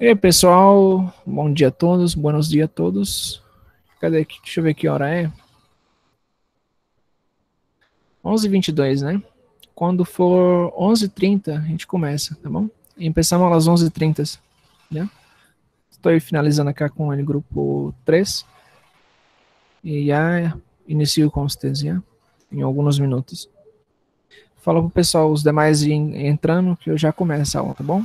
E aí, pessoal, bom dia a todos, buenos dias a todos. Cadê aqui? Deixa eu ver que hora é. 11h22, né? Quando for 11h30, a gente começa, tá bom? E começamos às 11h30, né? Estou aí finalizando aqui com o grupo 3 e já inicio com vocês, já, em alguns minutos. Fala pro pessoal, os demais entrando, que eu já começo a aula, tá bom?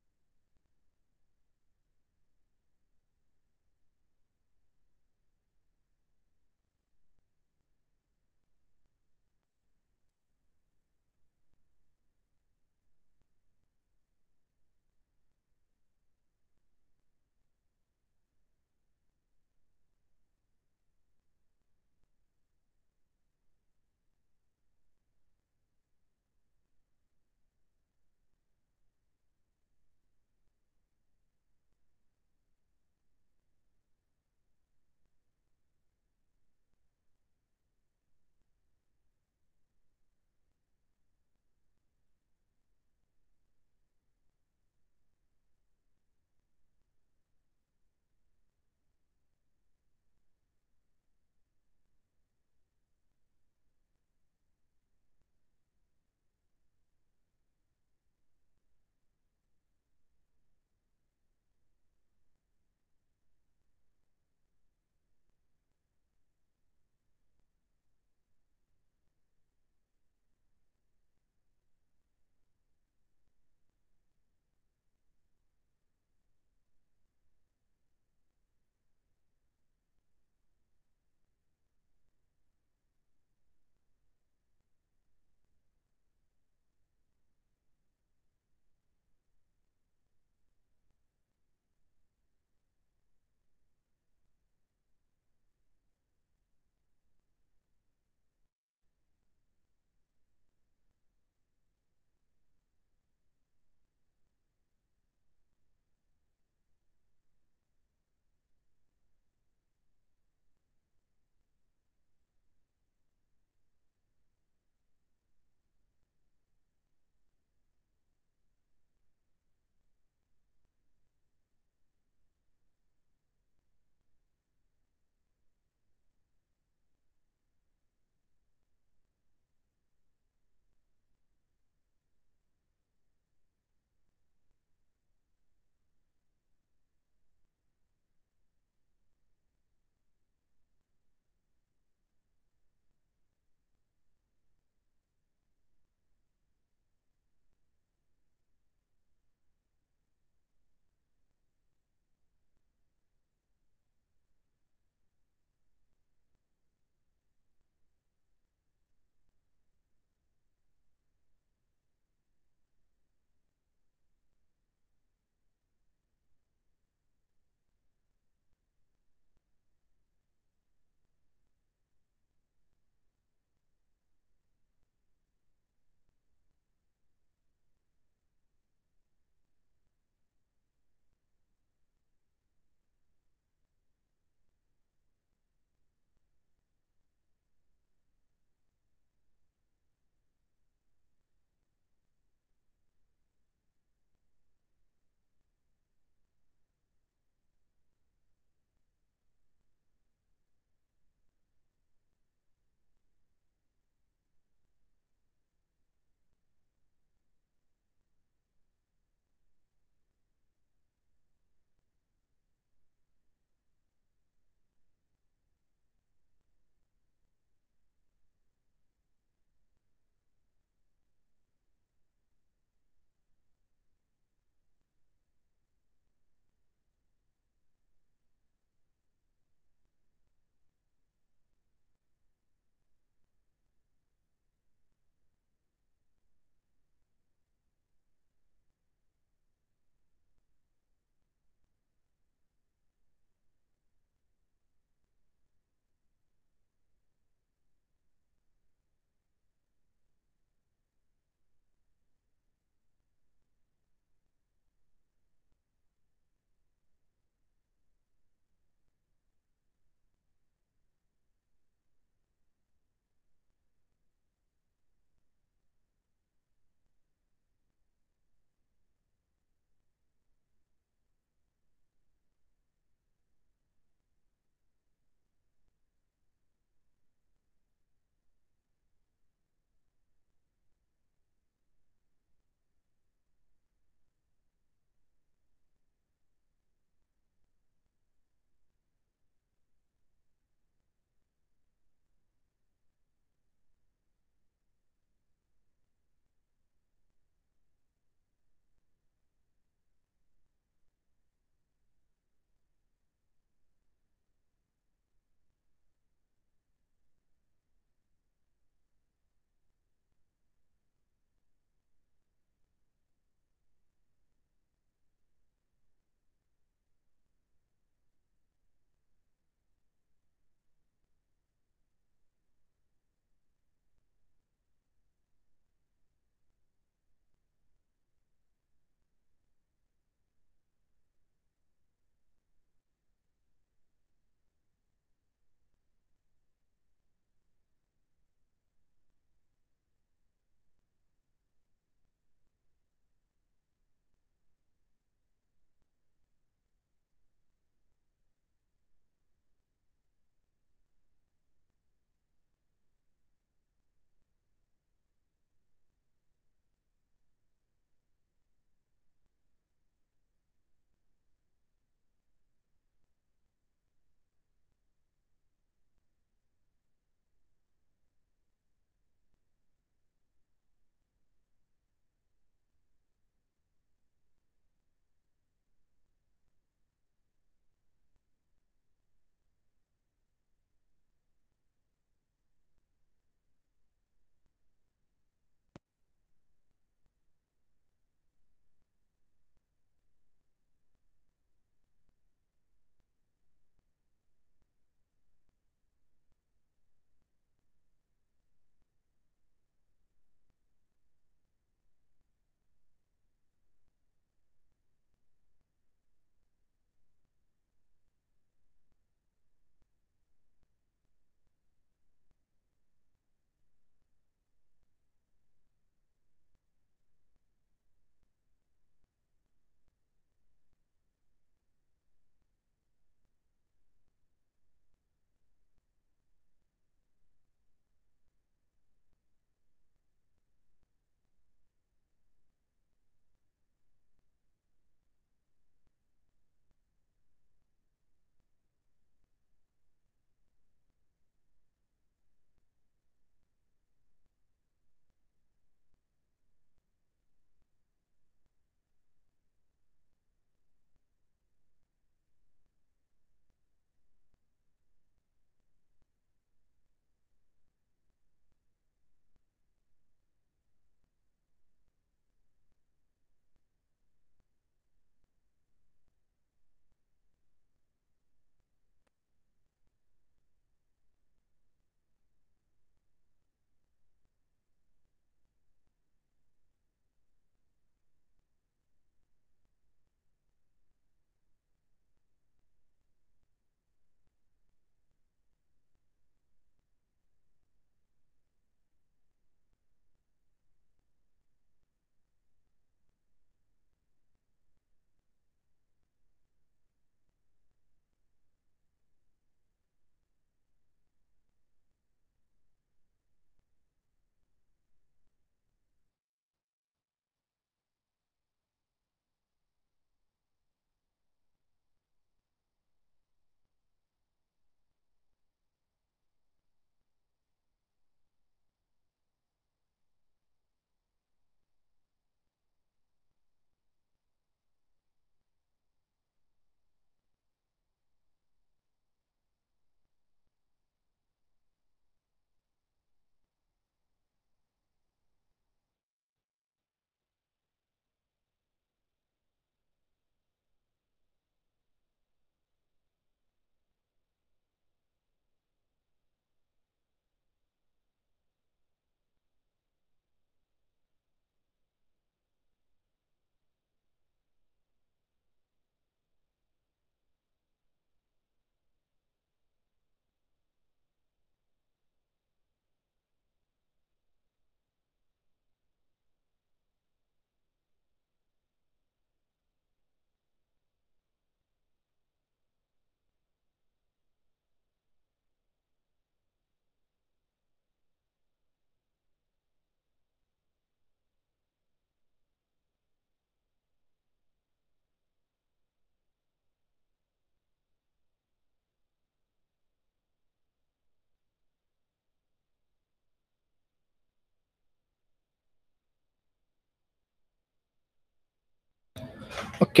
Ok,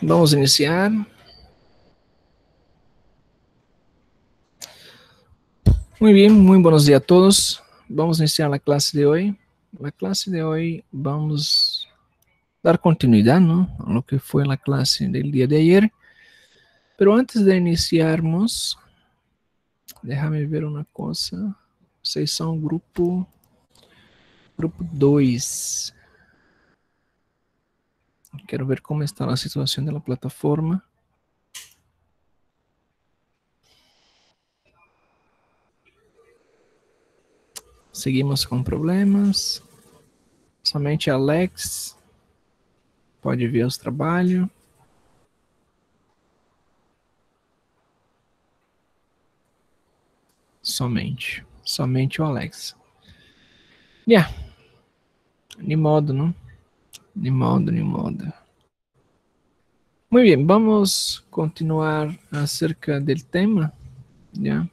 vamos a iniciar. Muy bien, muy buenos días a todos. Vamos a iniciar la clase de hoy. La clase de hoy vamos a dar continuidad, ¿no?, a lo que fue la clase del día de ayer. Pero antes de iniciarmos, déjame ver una cosa. Vocês são grupo 2. Quero ver como está a situação da plataforma. Seguimos com problemas. Somente Alex pode ver os trabalhos. Somente o Alex. Yeah. Ni modo, não? Ni modo, ni modo. Muy bien, vamos a continuar acerca del tema, ¿ya?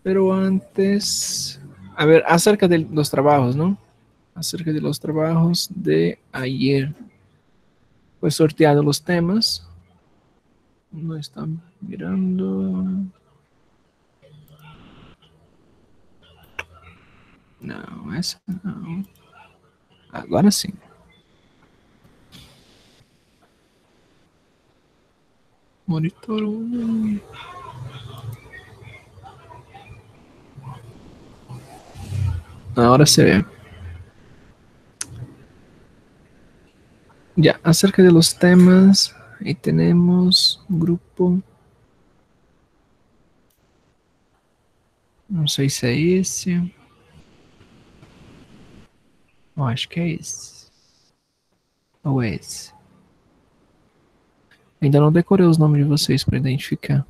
Pero antes, a ver, acerca de los trabajos, ¿no? Acerca de los trabajos de ayer. Pues sorteado los temas. No están mirando. Não, essa não. Agora sim. Monitor 1. Ahora se ve. Ya, acerca de los temas, ahí tenemos un grupo. Não sei se é esse. Eu acho que é esse. Ou é esse? Ainda não decorei os nomes de vocês para identificar.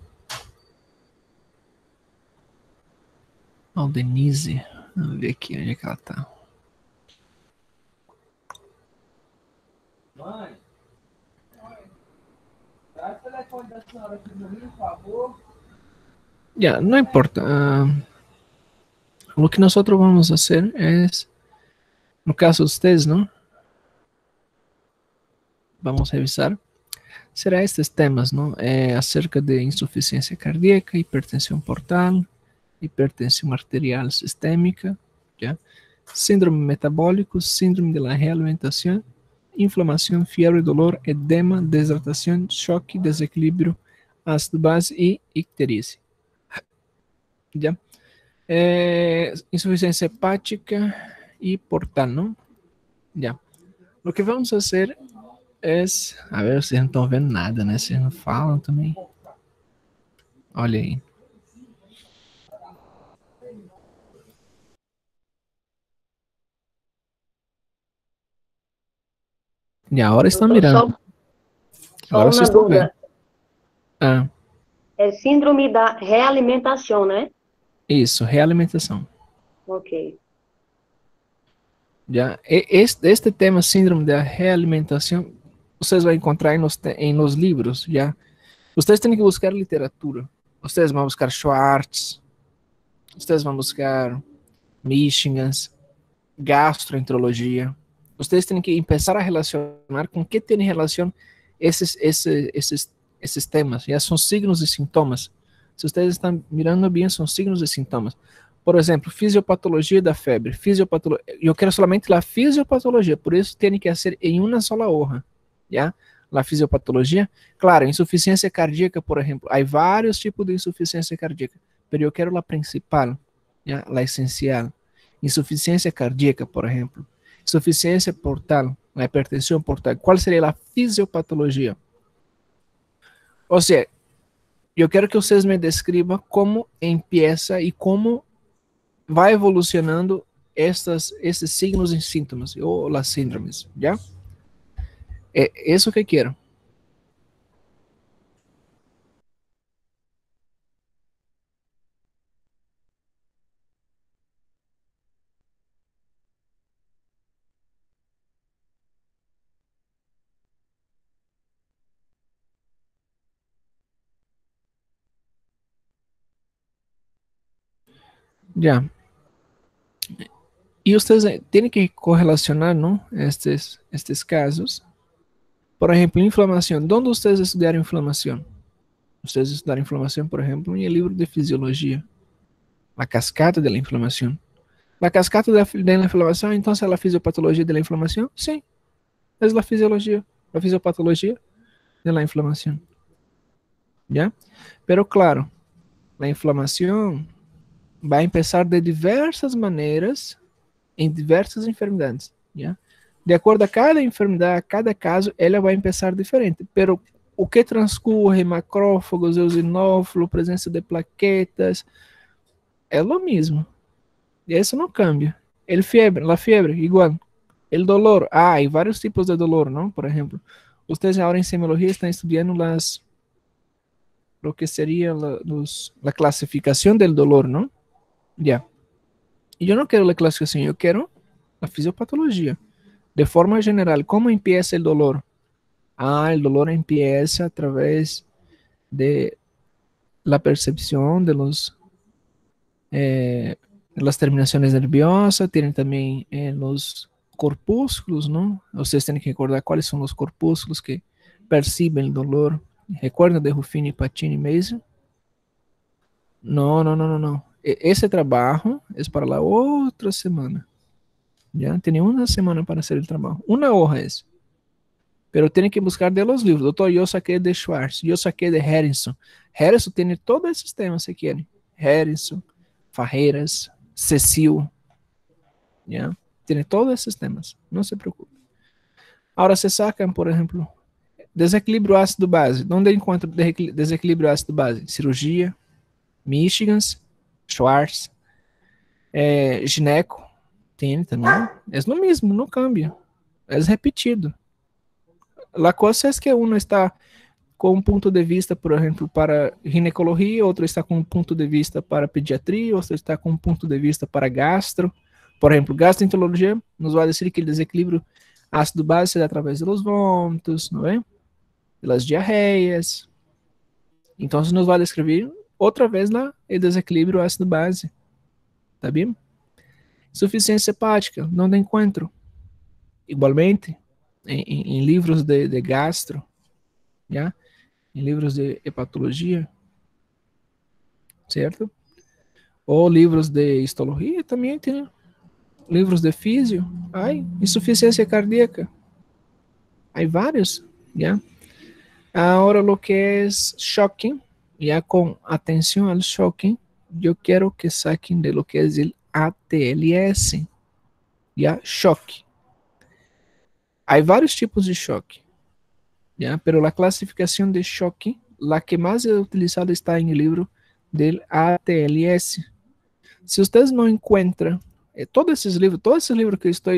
Denise. Vamos ver aqui onde é que ela tá. Mãe. Traz o telefone da senhora aqui no Rio, por favor. Ya, no importa. Lo que nosotros vamos a hacer es, no caso de ustedes, ¿no? Vamos a revisar. Será estes temas, ¿no? Acerca de insuficiencia cardíaca, hipertensión portal, hipertensión arterial sistémica, ¿ya? Síndrome metabólico, síndrome de la realimentación, inflamación, fiebre, dolor, edema, desidratación, choque, desequilibrio, ácido base y icterícia. ¿Ya? Insuficiencia hepática y portal, ¿no? Ya. Lo que vamos a hacer es... A ver, vocês não estão vendo nada, né? Vocês não falam também. Olha aí. E agora estão mirando. Agora vocês estão vendo. Ah. É síndrome da realimentação, né? Isso, realimentação. Ok. Já, este tema, síndrome da realimentação, vocês vão encontrar em los livros, já. Vocês têm que buscar literatura. Vocês vão buscar Schwartz, vocês vão buscar Michingans, gastroenterologia. Vocês têm que começar a relacionar com que tem relação esses temas. Já são signos e sintomas. Se vocês estão mirando bem, são signos e sintomas. Por exemplo, fisiopatologia da febre. Eu quero somente a fisiopatologia, por isso tem que ser em uma sola hoja. Já? A fisiopatologia. Claro, insuficiência cardíaca, por exemplo. Há vários tipos de insuficiência cardíaca, mas eu quero a principal, já? A essencial. Insuficiência cardíaca, por exemplo. Insuficiência portal, a hipertensão portal. Qual seria a fisiopatologia? Ou seja, eu quero que vocês me descrevam como empieza e como vai evolucionando esses signos e sintomas, ou as síndromes, já? É isso que eu quero. Já. E vocês têm que correlacionar, não? Estes casos, Por ejemplo, inflamación. ¿Dónde ustedes estudiaron inflamación? Ustedes estudiaron inflamación, por ejemplo, en el libro de fisiología. La cascata de la inflamación. La cascata de la inflamación, entonces, es la fisiopatología de la inflamación. Sí, es la fisiología, la fisiopatología de la inflamación. ¿Ya? Pero claro, la inflamación va a empezar de diversas maneiras em diversas enfermidades, ¿ya? De acordo a cada enfermidade, a cada caso, ela vai começar diferente. Pero o que transcorre, macrófagos, eosinófilo, presença de plaquetas, é o mesmo. E isso não cambia. El fiebre, la fiebre, igual. El dolor, hay vários tipos de dolor, não? Por exemplo, vocês agora em semiologia estão estudando lo que seria la classificação del dolor, não? Ya. E eu não quero la classificação, eu quero a fisiopatologia. De forma general, ¿cómo empieza el dolor? El dolor empieza a través de la percepción de las terminaciones nerviosas, tienen también los corpúsculos, ¿no? Ustedes tienen que recordar cuáles son los corpúsculos que perciben el dolor. ¿Recuerdan de Ruffini, Pacini y Mason? No. Ese trabajo es para la otra semana. Ya, tiene una semana para hacer el trabajo. Una hoja es. Pero tiene que buscar de los libros. Doutor, yo saqué de Schwartz, yo saqué de Harrison. Harrison tiene todos esos temas si quieren. Harrison, Farreiras, Cecil. ¿Ya? Tiene todos esos temas. No se preocupe. Ahora se sacan, por ejemplo, desequilíbrio ácido-base. ¿Dónde encuentro desequilíbrio ácido-base? Cirurgia, Michigans, Schwartz, gineco. Tiene também. É o mesmo, não cambia. É repetido. A coisa é que um está com um ponto de vista, por exemplo, para ginecologia, outro está com um ponto de vista para pediatria, outro está com um ponto de vista para gastro. Por exemplo, gastroenterologia nos vai dizer que o desequilíbrio ácido-base é através dos vômitos, não é? Pelas diarreias. Então, nos vai descrever outra vez lá o desequilíbrio ácido-base. Tá bem? Suficiência hepática, não encontro. Igualmente, em livros de gastro, já? Em livros de hepatologia, certo? Ou livros de histologia também tem. Livros de físio, insuficiência cardíaca. Há vários, já? Agora, o que é shocking, já com atenção ao shocking, eu quero que saquen de lo que é o ATLS, já? Choque. Há vários tipos de choque, já? Pero a classificação de choque, a que mais é utilizada está em livro del ATLS. Se vocês não encontram todos esses livros que eu estou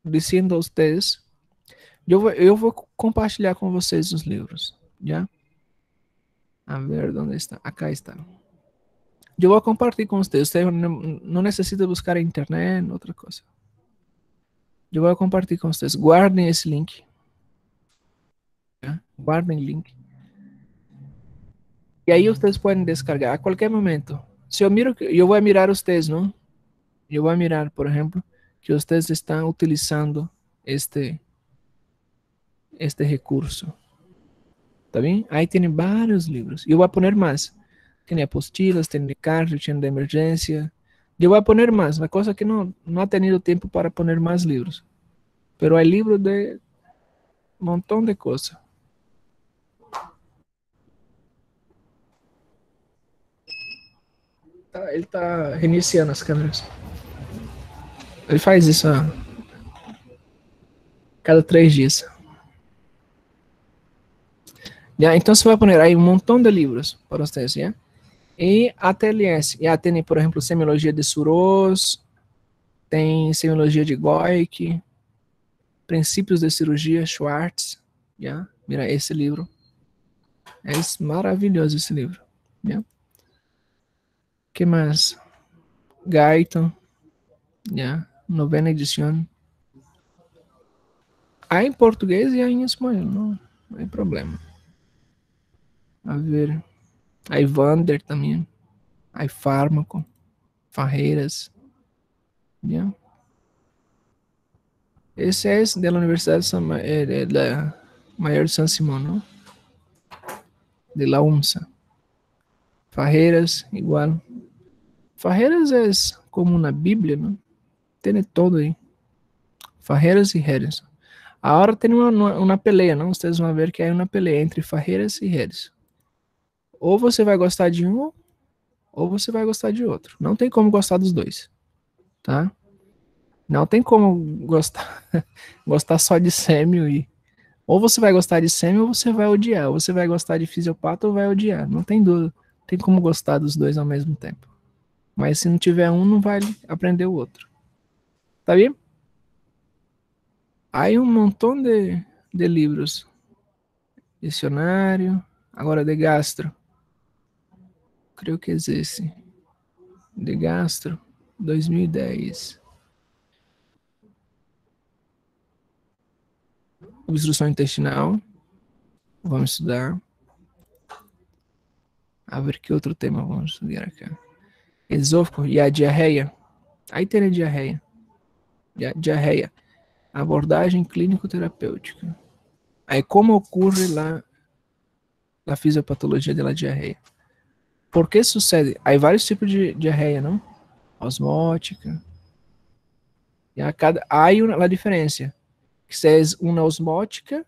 dizendo a vocês, eu vou compartilhar com vocês os livros, já? A ver, onde está? Acá está. Eu vou compartilhar com vocês. Você não necessita buscar na internet, outra coisa. Eu vou compartilhar com vocês. Guardem esse link. Já? Guardem o link. E aí vocês podem descargar a qualquer momento. Se eu miro, eu vou mirar vocês, não? Eu vou mirar, por exemplo, que vocês estão utilizando este recurso. Tá bem? Aí tem vários livros. Eu vou poner mais. Tem apostilas, tem de cardio, tem de emergência. Eu vou poner mais. A coisa que não ha tenido tempo para poner mais livros. Pero há livro de montão de coisas. Ele tá reiniciando as câmeras. Ele faz isso cada 3 dias. Já, então você vai pôr aí um montão de livros para vocês, já? E ATLS. Já tem, por exemplo, semiologia de Suros, tem semiologia de Goik, princípios de cirurgia, Schwartz, já? Mira esse livro. É maravilhoso esse livro, já? Que mais? Guyton, já? 9ª edição. Há em português e há em espanhol, não tem problema. A ver, aí Vander também, aí Fármaco, Farreiras, yeah. Esse é de la Universidad de la Mayor de San Simón, ¿no? De la UMSA. Fajeras, igual. Fajeras es como una Biblia, ¿no? Tiene todo ahí. Fajeras y Jerez. Ahora tem uma peleia, não? Vocês vão ver que há uma peleia entre Fajeras e Jerez. Ou você vai gostar de um, ou você vai gostar de outro. Não tem como gostar dos dois, tá? Não tem como gostar, gostar só de sêmio e... Ou você vai gostar de sêmio ou você vai odiar. Ou você vai gostar de fisiopata ou vai odiar. Não tem dúvida. Tem como gostar dos dois ao mesmo tempo. Mas se não tiver um, não vai aprender o outro. Tá bem? Há um montão de livros. Dicionário. Agora de gastro. Creio que é esse. De gastro. 2010. Obstrução intestinal. Vamos estudar. A ver que outro tema vamos estudar aqui. Esôfago e a diarreia. Aí tem a diarreia. Diarreia. Abordagem clínico-terapêutica. Aí como ocorre lá a fisiopatologia da diarreia? Por que sucede? Há vários tipos de diarreia, não? Osmótica. E há uma diferença. Se é uma osmótica,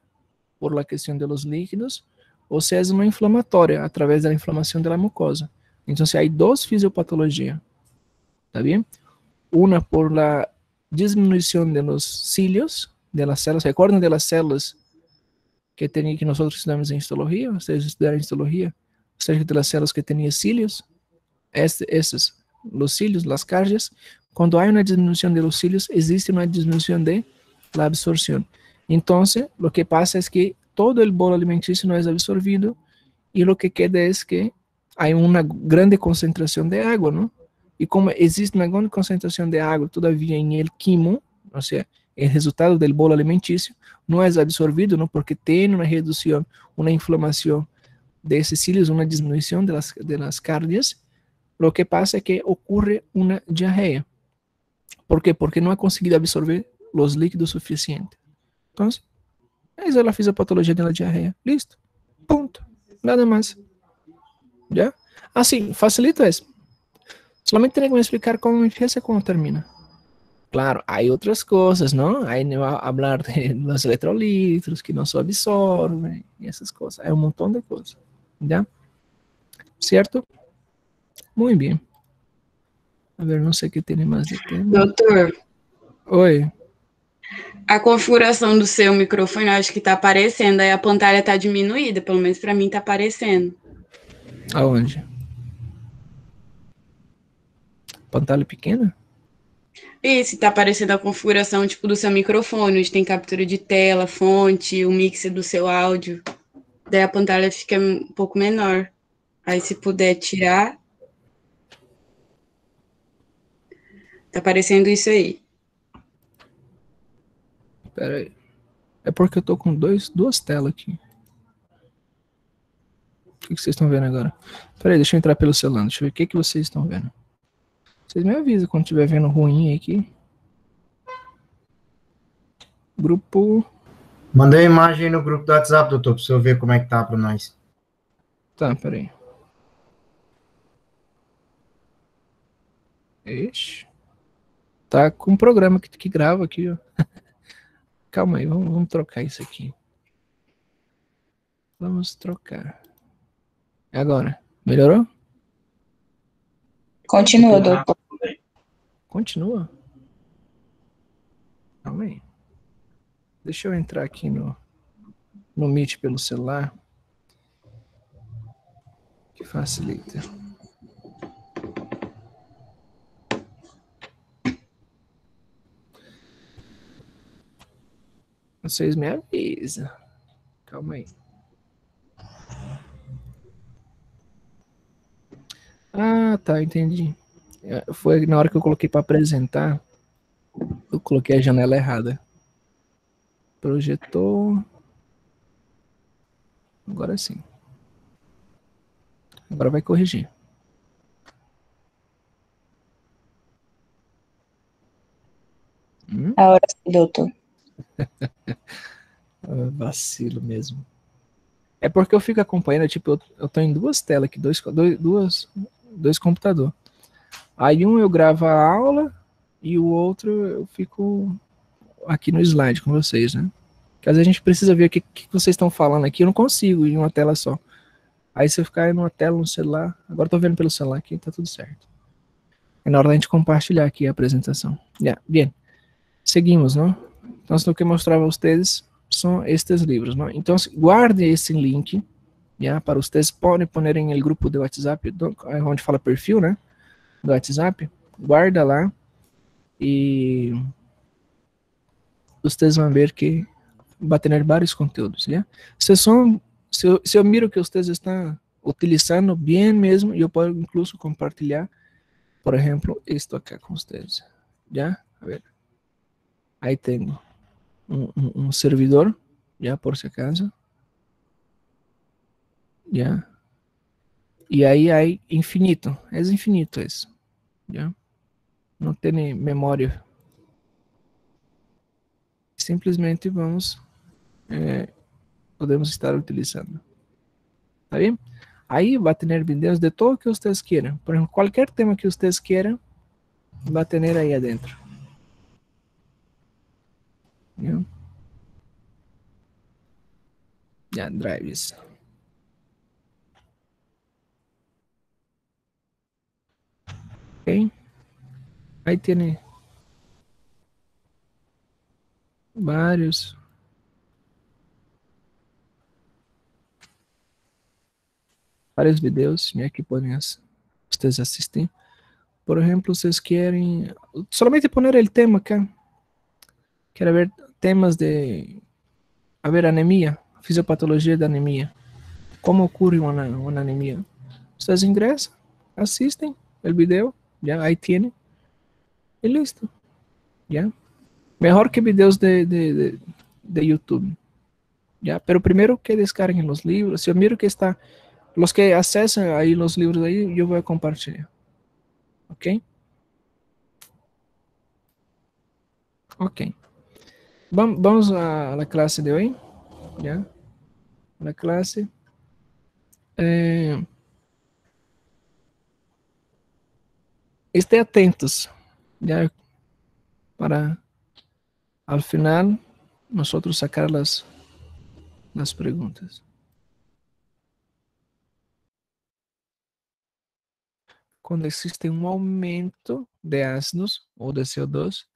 por la questão de los líquidos, ou se é uma inflamatória, através da inflamação da mucosa. Então, há duas fisiopatologias. ¿Está bem? Uma por la disminuição de los cilios, de las células. ¿Recuerdan de las células que nós estudamos em histologia? Vocês estudaram em histologia? Cerca de las células que tinham cílios? Esses, los cílios, las cardias. Quando há uma diminuição de los cílios, existe uma diminuição de la absorção. Então, o que passa é que todo o bolo alimentício não é absorvido e o que queda é que há uma grande concentração de água, não? E como existe uma grande concentração de água todavia em el quimo, ou seja, o resultado do bolo alimentício não é absorvido, não? Porque tem uma redução, uma inflamação desses cílios, uma diminuição de las cardias. O que passa é que ocorre uma diarreia. ¿Por quê? Porque não ha conseguido absorver os líquidos suficientes. Então, essa é a fisiopatologia da diarreia. Listo. Ponto. Nada mais. ¿Ya? Assim, facilita isso. Solamente tem que me explicar como empieza e como termina. Claro, há outras coisas, não? Aí não vai falar de los eletrolitos que não se absorvem e essas coisas. É um montão de coisas. ¿Ya? Certo? Muito bem. A ver, não sei o que tem mais de tema. Doutor. Oi. A configuração do seu microfone, eu acho que tá aparecendo, aí a pantalla tá diminuída, pelo menos para mim tá aparecendo. Aonde? Pantalla pequena? Isso, tá aparecendo a configuração tipo do seu microfone, onde tem captura de tela, fonte, o mixer do seu áudio. Daí a pantalla fica um pouco menor. Aí se puder tirar. Tá aparecendo isso aí. Pera aí. É porque eu tô com duas telas aqui. O que vocês estão vendo agora? Pera aí, deixa eu entrar pelo celular. Deixa eu ver o que vocês estão vendo. Vocês me avisam quando estiver vendo ruim aqui. Grupo... Mandei a imagem no grupo do WhatsApp, doutor, para o senhor ver como é que tá para nós. Tá, pera aí. Ixi. Tá com um programa que grava aqui, ó. Calma aí, vamos trocar isso aqui. Vamos trocar. Agora, melhorou? Continua, doutor. Continua? Calma aí. Deixa eu entrar aqui no Meet pelo celular. Que facilita. Vocês me avisam. Calma aí. Ah, tá, entendi. Foi na hora que eu coloquei para apresentar, eu coloquei a janela errada. Projetou. Agora sim. Agora vai corrigir. Agora sim, doutor. Vacilo mesmo. É porque eu fico acompanhando, tipo, eu tô em duas telas aqui, dois computadores. Aí um eu gravo a aula e o outro eu fico aqui no slide com vocês, né? Porque às vezes a gente precisa ver o que vocês estão falando aqui, eu não consigo em uma tela só. Aí se eu ficar em uma tela no celular, agora eu tô vendo pelo celular aqui, tá tudo certo. É na hora da gente compartilhar aqui a apresentação. Bien, seguimos, não? Então, o que eu mostrava a vocês são estes livros, não? Então, guarde esse link, já, para vocês podem pôr em el grupo de WhatsApp, onde fala perfil, né? Do WhatsApp, guarda lá e vocês vão ver que vai ter vários conteúdos, já? Se eu miro que vocês estão utilizando bem mesmo, eu posso incluso compartilhar, por exemplo, isto aqui com vocês, já? A ver. Aí tenho um servidor, já por si acaso, já. E aí hay infinito, é infinito isso, já. Não tem memória. Simplesmente podemos estar utilizando. ¿Está bien? Ahí va a tener videos de todo que ustedes quieran. Por ejemplo, cualquier tema que ustedes quieran, va a tener ahí adentro. ¿Ya? Ya, drives. Ok. Ahí tiene vários videos, né, que podem vocês assistir. Por exemplo, vocês querem solamente poner el tema acá. Quero ver temas de, a ver, anemia, fisiopatologia da anemia. Como ocorre uma anemia? Vocês ingressam, assistem o vídeo, já aí tem, e listo. Já. Mejor que videos de YouTube. Ya, pero primero que descarguen los libros. Si yo miro que está, los que accesan ahí los libros ahí, yo voy a compartir. ¿Ok? Ok. Vamos a la clase de hoy. ¿Ya? La clase. Esté atentos. ¿Ya? Para al final nosotros sacar las preguntas. Cuando existe un aumento de ácidos o de CO2,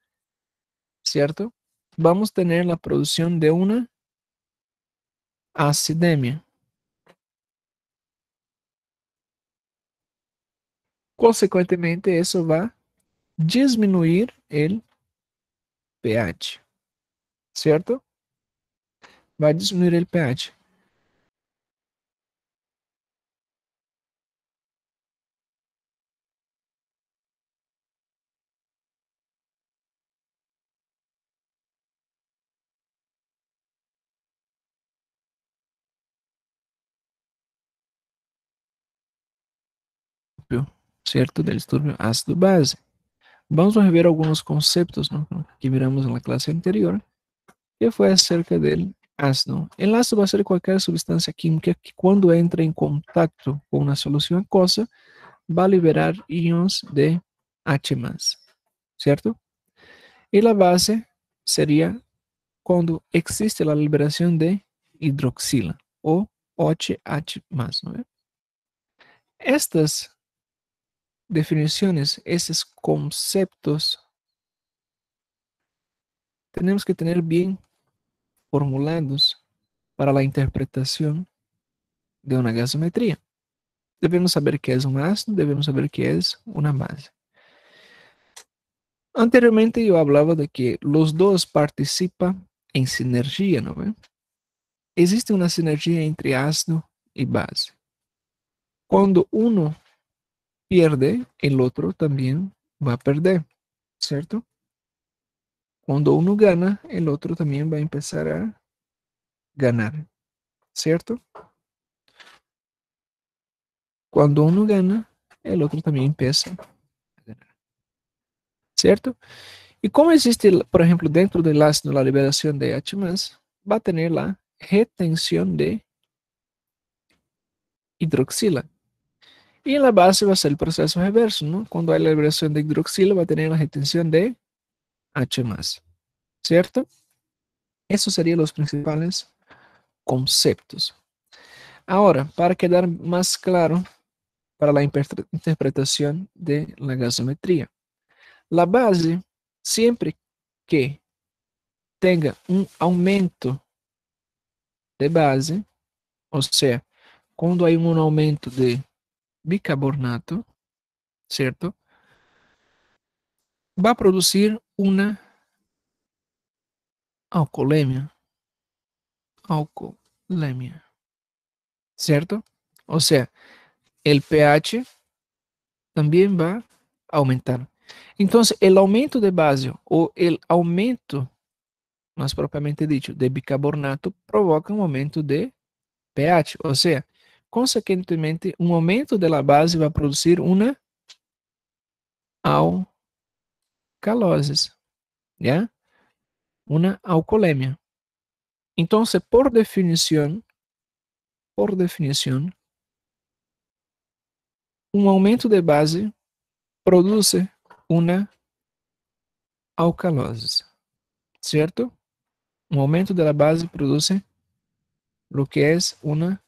¿cierto? Vamos a tener la producción de una acidemia. Consequentemente, eso va a disminuir el pH, ¿cierto? Va a disminuir el pH. ¿Cierto? Del disturbio ácido-base. Vamos a rever algunos conceptos, ¿no?, que miramos en la clase anterior, que fue acerca del ácido. El ácido va a ser cualquier sustancia química que cuando entra en contacto con una solución aquosa va a liberar íons de H+, ¿cierto? Y la base sería cuando existe la liberación de hidroxila o OH+, ¿no? Estas definiciones, esos conceptos, tenemos que tener bien formulados para la interpretación de una gasometría. Debemos saber qué es un ácido, debemos saber qué es una base. Anteriormente yo hablaba de que los dos participan en sinergia, ¿no? Existe una sinergia entre ácido y base. Cuando uno pierde, el otro también va a perder, ¿cierto? Cuando uno gana, el otro también va a empezar a ganar, ¿cierto? Cuando uno gana, el otro también empieza a ganar, ¿cierto? Y como existe, por ejemplo, dentro del ácido la liberación de H+, va a tener la retención de hidroxila. Y en la base va a ser el proceso reverso, ¿no? Cuando hay la liberación de hidroxila va a tener la retención de H+, ¿cierto? Esos serían los principales conceptos. Ahora, para quedar más claro para la interpretación de la gasometría, la base, siempre que tenga un aumento de base, o sea, quando há um aumento de bicarbonato, certo? Vai produzir uma alcoolemia, alcoolemia, certo? Ou seja, o pH também vai aumentar. Então, o aumento de base ou o aumento, mais propriamente dito, de bicarbonato provoca um aumento de pH, ou seja, consequentemente, um aumento da base vai produzir uma alcalose, ¿ya? Una alcoholemia. Entonces, por definición, un aumento de base produce una alcalosis, ¿cierto? Un aumento de la base produce lo que es una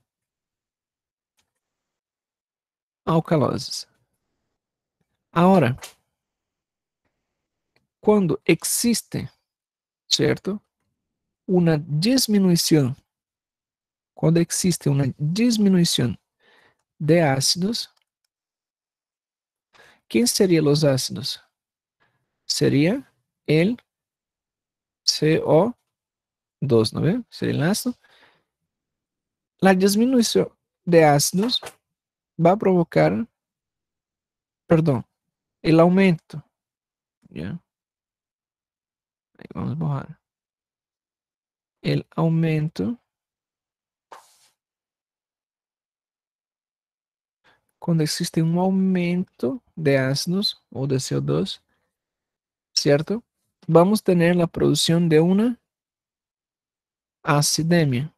alcalosis. Ahora, cuando existe, ¿cierto? Una disminución, cuando existe una disminución de ácidos, ¿quién serían los ácidos? Sería el CO2, ¿no ve? Sería el ácido. La disminución de ácidos va a provocar, perdón, el aumento, ¿ya? Ahí vamos a borrar. El aumento, cuando existe un aumento de ácidos o de CO2, ¿cierto? Vamos a tener la producción de una acidemia.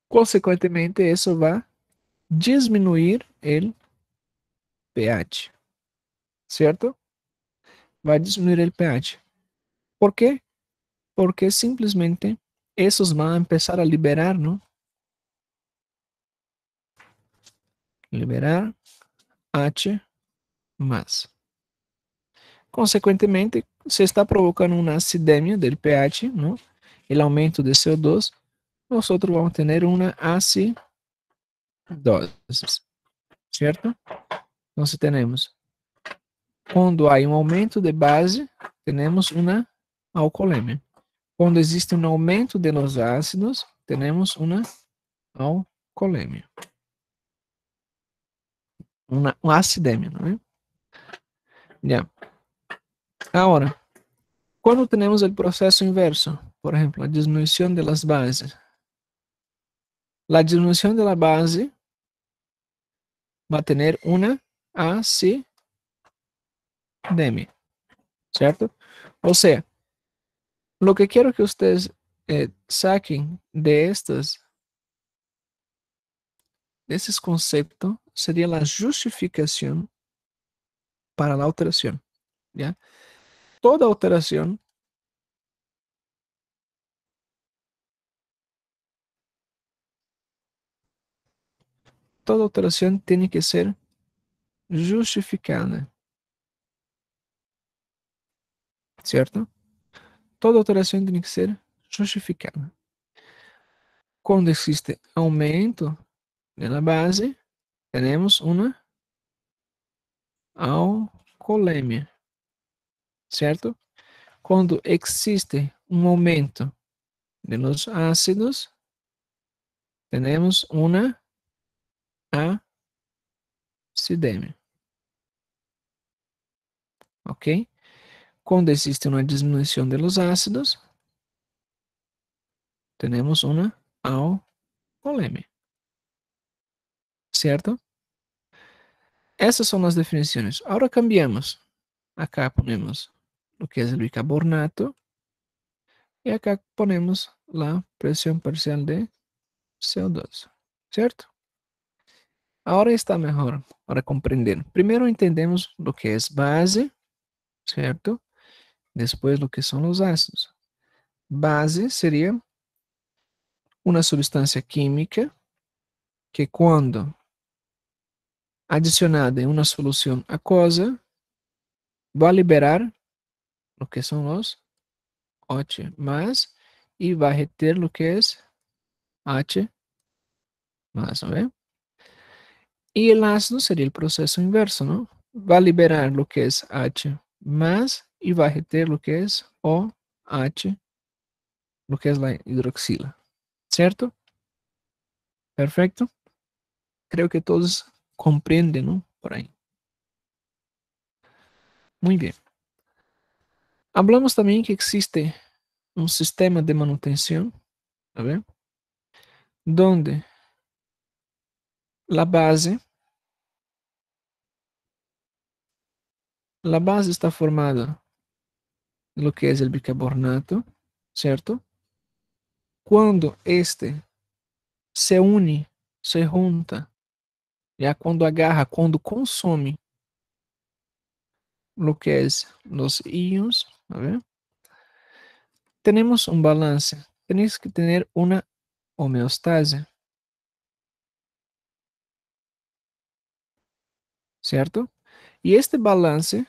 Consecuentemente, eso va a disminuir el pH, ¿cierto? Va a disminuir el pH. ¿Por qué? Porque simplemente esos van a empezar a liberar, ¿no? Liberar H más. Consequentemente, se está provocando uma acidemia do pH, ¿no? El aumento de CO2, nosotros vamos a tener una acidosis, ¿cierto? Entonces tenemos, cuando hay un aumento de base, tenemos una alcoolemia. Cuando existe un aumento de los ácidos, tenemos una alcoolemia. Una acidemia, ¿no? Ya. Ahora, cuando tenemos el proceso inverso, por ejemplo, la disminución de las bases, la disminución de la base va a tener una acidemia, ¿cierto? O sea, lo que quiero que ustedes saquen de estos conceptos sería la justificación para la alteración, ¿ya? Toda alteración tiene que ser justificada, ¿cierto? Toda alteración tiene que ser justificada. Cuando existe aumento de la base, tenemos una alcoolemia, ¿cierto? Cuando existe un aumento de los ácidos, tenemos una acidemia, ¿ok? Cuando existe una disminución de los ácidos, tenemos una alcoolemia, ¿cierto? Esas son las definiciones. Ahora cambiamos. Acá ponemos lo que es el bicarbonato y acá ponemos la presión parcial de CO2, ¿cierto? Ahora está mejor para comprender. Primero entendemos lo que es base, ¿cierto? Después lo que son los ácidos. Base sería una sustancia química que cuando adicionada en una solución acuosa va a liberar lo que son los OH más y va a retener lo que es H más, ¿no ve? Y el ácido sería el proceso inverso, ¿no? Va a liberar lo que es H más y va a retener lo que es OH, lo que es la hidroxila, ¿cierto? Perfecto. Creo que todos comprenden, ¿no? Por ahí. Muy bien. Hablamos también que existe un sistema de manutención, a ver, donde la base está formada de lo que es el bicarbonato, ¿cierto? Cuando este se une, se junta, ya cuando agarra, cuando consome lo que es los íons, a ver, tenemos un balance, tenéis que tener una homeostasis, ¿cierto? Y este balance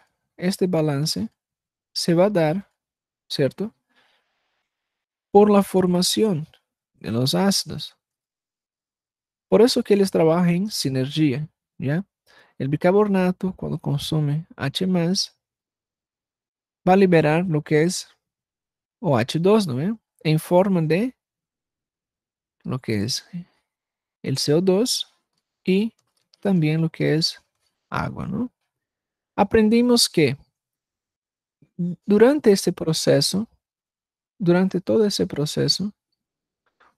se va a dar, ¿cierto? Por la formación de los ácidos. Por eso que ellos trabajan en sinergia, ¿ya? El bicarbonato, cuando consume H+, va a liberar lo que es OH2, ¿no ve? En forma de lo que es el CO2 y también lo que es agua, ¿no? Aprendimos que durante este proceso, durante todo ese proceso,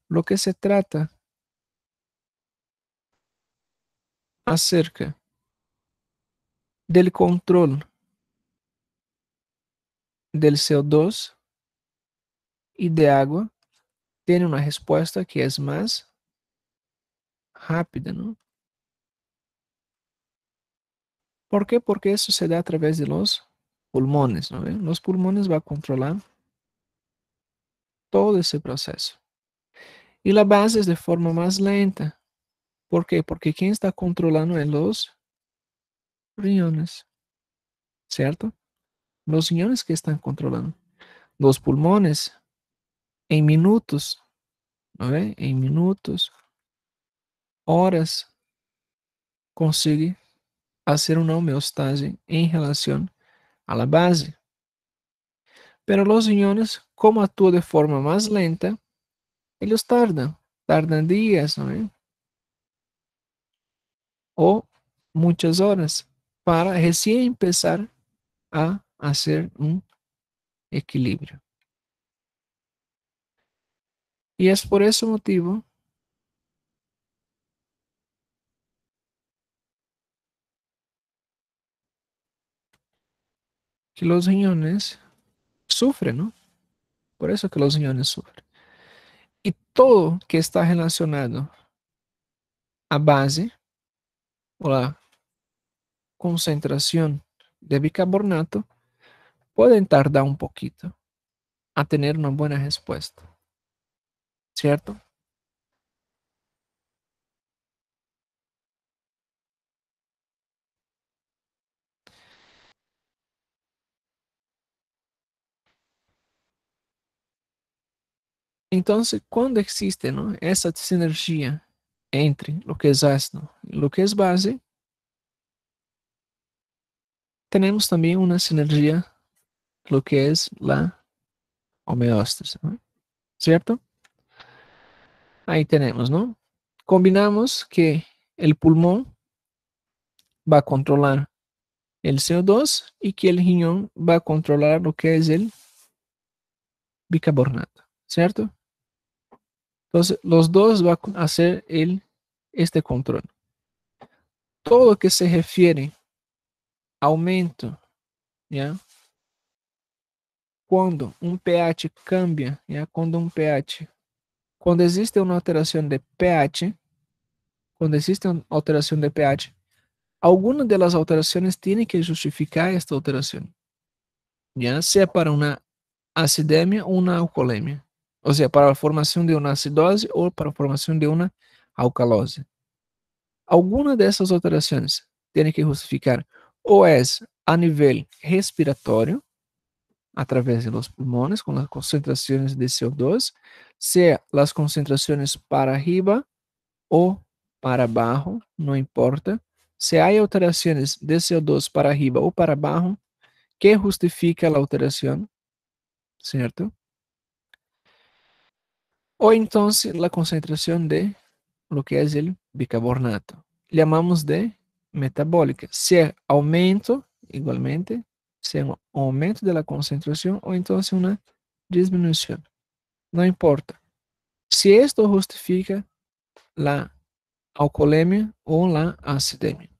lo que se trata acerca del control del CO2 y de agua tiene una respuesta que es más rápida, ¿no? ¿Por qué? Porque eso se da a través de los pulmones, ¿no? Los pulmones van a controlar todo ese proceso. Y la base es de forma más lenta. ¿Por qué? Porque quien está controlando es los riñones, ¿cierto? Los riñones que están controlando. Los pulmones en minutos, ¿no ve? En minutos, horas, consigue hacer una homeostasis en relación a la base. Pero los riñones, como actúan de forma más lenta, ellos tardan días, ¿no ve? O muchas horas para recién empezar a hacer un equilibrio. Y es por ese motivo que los riñones sufren, ¿no? Por eso que los riñones sufren. Y todo que está relacionado a base o la concentración de bicarbonato pueden tardar un poquito a tener una buena respuesta, ¿cierto? Entonces, cuando existe, ¿no?, esa sinergia entre lo que es ácido y lo que es base, tenemos también una sinergia, lo que es la homeostasis, ¿no? ¿Cierto? Ahí tenemos, ¿no? Combinamos que el pulmón va a controlar el CO2 y que el riñón va a controlar lo que es el bicarbonato, ¿cierto? Entonces, los dos van a hacer este control. todo lo que se refiere a aumento, ¿ya? Cuando un pH cambia, ¿ya? Cuando existe una alteración de pH, alguna de las alteraciones tiene que justificar esta alteración, ya sea para una acidemia o una alcoholemia, o sea, para la formación de una acidose o para la formación de una alcalose. Alguna de esas alteraciones tiene que justificar o es a nivel respiratorio, a través de los pulmones, con las concentraciones de CO2, sea las concentraciones para arriba o para abajo, no importa. Se hay alteraciones de CO2 para arriba o para abajo, que justifica la alteración, ¿cierto? O entonces la concentración de lo que es el bicarbonato. Llamamos de metabólica. Sea aumento, igualmente, sea un aumento de la concentración o entonces una disminución. No importa. Si esto justifica la alcoholemia o la acidemia.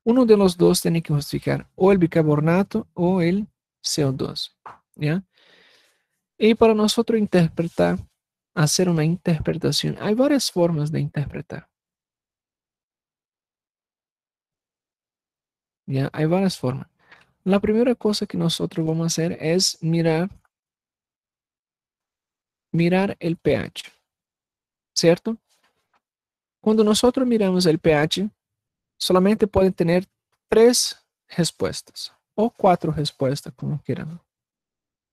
Uno de los dos tiene que justificar o el bicarbonato o el CO2. ¿Ya? Y para nosotros interpretar, hacer una interpretación, hay varias formas de interpretar. ¿Ya? Hay varias formas. La primera cosa que nosotros vamos a hacer es mirar el pH, ¿cierto? Cuando nosotros miramos el pH, solamente pueden tener 3 respuestas o 4 respuestas, como quieran.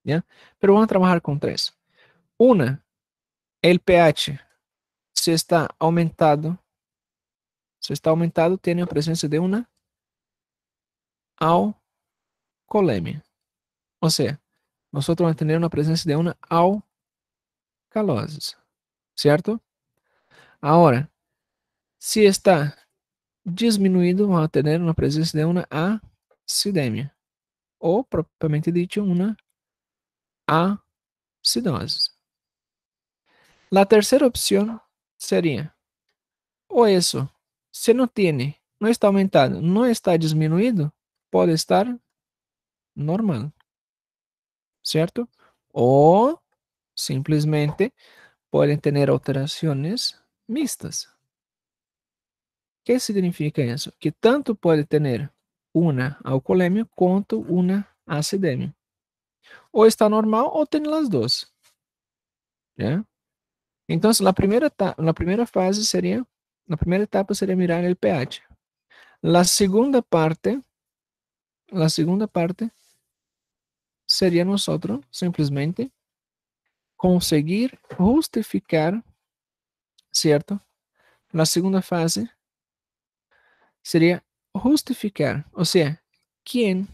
¿Ya? Pero vamos a trabajar con 3. Una, el pH, si está aumentado, tiene la presencia de una alcoholemia. O sea, nosotros vamos a tener una presencia de una alcalose, ¿cierto? Ahora, si está disminuido, vamos a tener una presencia de una acidemia, o propiamente dicho, una acidose. La tercera opción sería, o eso, si no tiene, no está aumentado, no está disminuido, puede estar normal, ¿cierto? O simplemente pueden tener alteraciones mixtas. ¿Qué significa eso? Que tanto puede tener una alcoholemia quanto una acidemia. O está normal o tiene las dos. ¿Ya? Entonces, la primera etapa sería mirar el pH. La segunda parte sería nosotros simplemente conseguir justificar, ¿cierto? La segunda fase sería justificar, o sea, ¿quién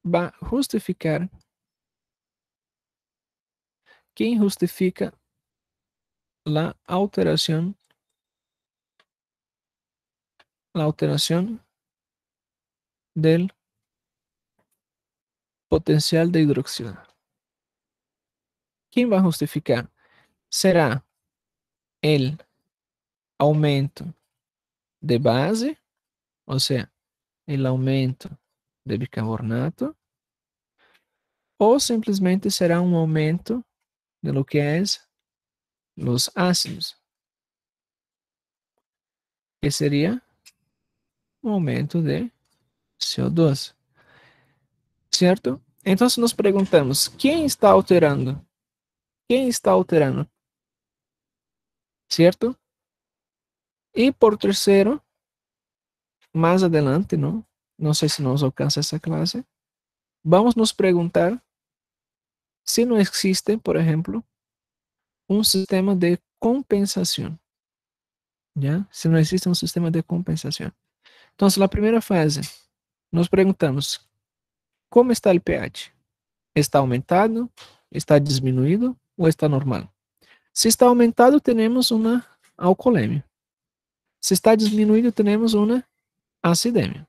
va a justificar? ¿Quién justifica la alteración del potencial de hidroxilo? ¿Quién va a justificar? ¿Será el aumento de base, o sea, el aumento de bicarbonato, o simplesmente será un aumento de lo que es los ácidos, que sería un aumento de CO2, ¿cierto? Entonces nos preguntamos, ¿quién está alterando? ¿Quién está alterando? ¿Cierto? Y por tercero, más adelante, ¿no? No sé si nos alcanza esa clase. Vamos a nos preguntar si no existe, por ejemplo, un sistema de compensación. ¿Ya? Si no existe un sistema de compensación. Entonces, la primera fase, nos preguntamos, ¿cómo está el pH? ¿Está aumentado? ¿Está disminuido? ¿O está normal? Si está aumentado, tenemos una alcoholemia. Si está disminuido, tenemos una acidemia.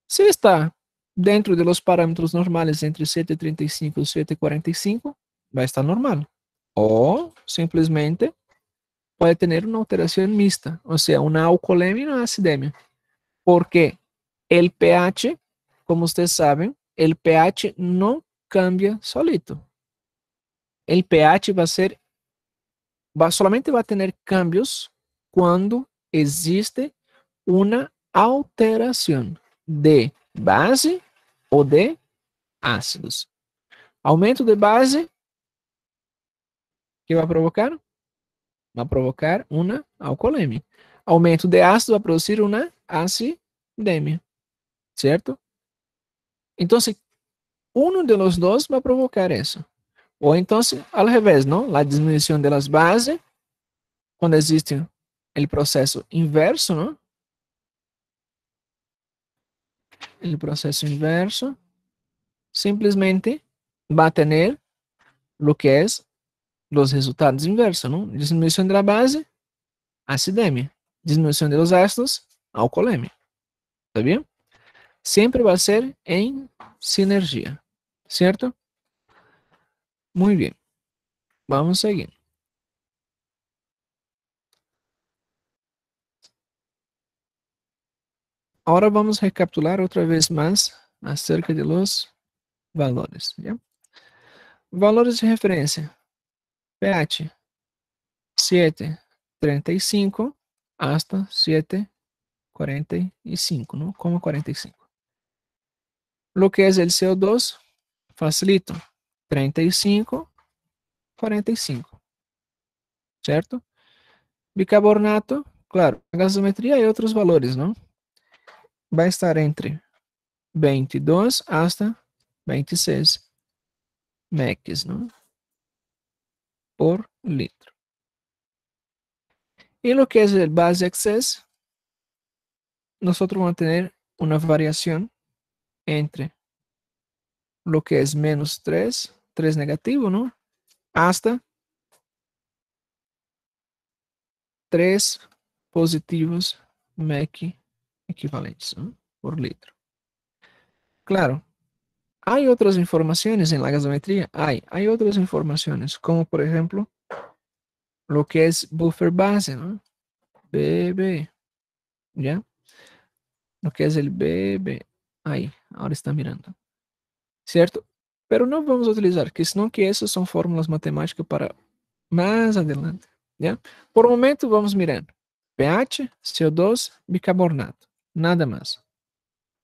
Si está dentro de los parámetros normales entre 7,35 y 7,45, va a estar normal. O simplesmente puede tener una alteración mixta, o sea, una alcoholemia y una acidemia. Porque el pH, como ustedes saben, el pH no cambia solito. El pH solamente va a tener cambios cuando existe una alteración de base o de ácidos. Aumento de base, ¿qué va a provocar? Va a provocar una alcoholemia. Aumento de ácido va a producir una acidemia, ¿cierto? Entonces, uno de los dos va a provocar eso. O entonces, al revés, ¿no? La disminución de las bases, cuando existe el proceso inverso, ¿no? El proceso inverso simplemente va a tener lo que es los resultados inversos, ¿no? Disminución de la base, acidemia. Disminución de los ácidos, alcoholemia. ¿Está bien? Siempre va a ser en sinergia, ¿cierto? Muy bien. Vamos a seguir. Ahora vamos a recapitular otra vez más acerca de los valores, ¿ya? Valores de referencia. pH 7,35 hasta 7,45, ¿no? Como 45. Lo que es el CO2, facilito. 35, 45. ¿Cierto? Bicarbonato, claro, la gasometría hay otros valores, ¿no? Va a estar entre 22 hasta 26 mEq, ¿no? Por litro. Y lo que es el base excess, nosotros vamos a tener una variación entre lo que es menos 3 negativo, ¿no? Hasta 3 positivos MEq equivalentes, ¿no? Por litro. Claro, hay otras informaciones en la gasometría, hay otras informaciones, como por ejemplo, lo que es buffer base, ¿no? BB, ¿ya? Lo que es el BB, ahí, ahora está mirando, ¿cierto? Pero no vamos a utilizar, que sino que esas son fórmulas matemáticas para más adelante, ¿ya? Por el momento vamos mirando pH, CO2, bicarbonato, nada más.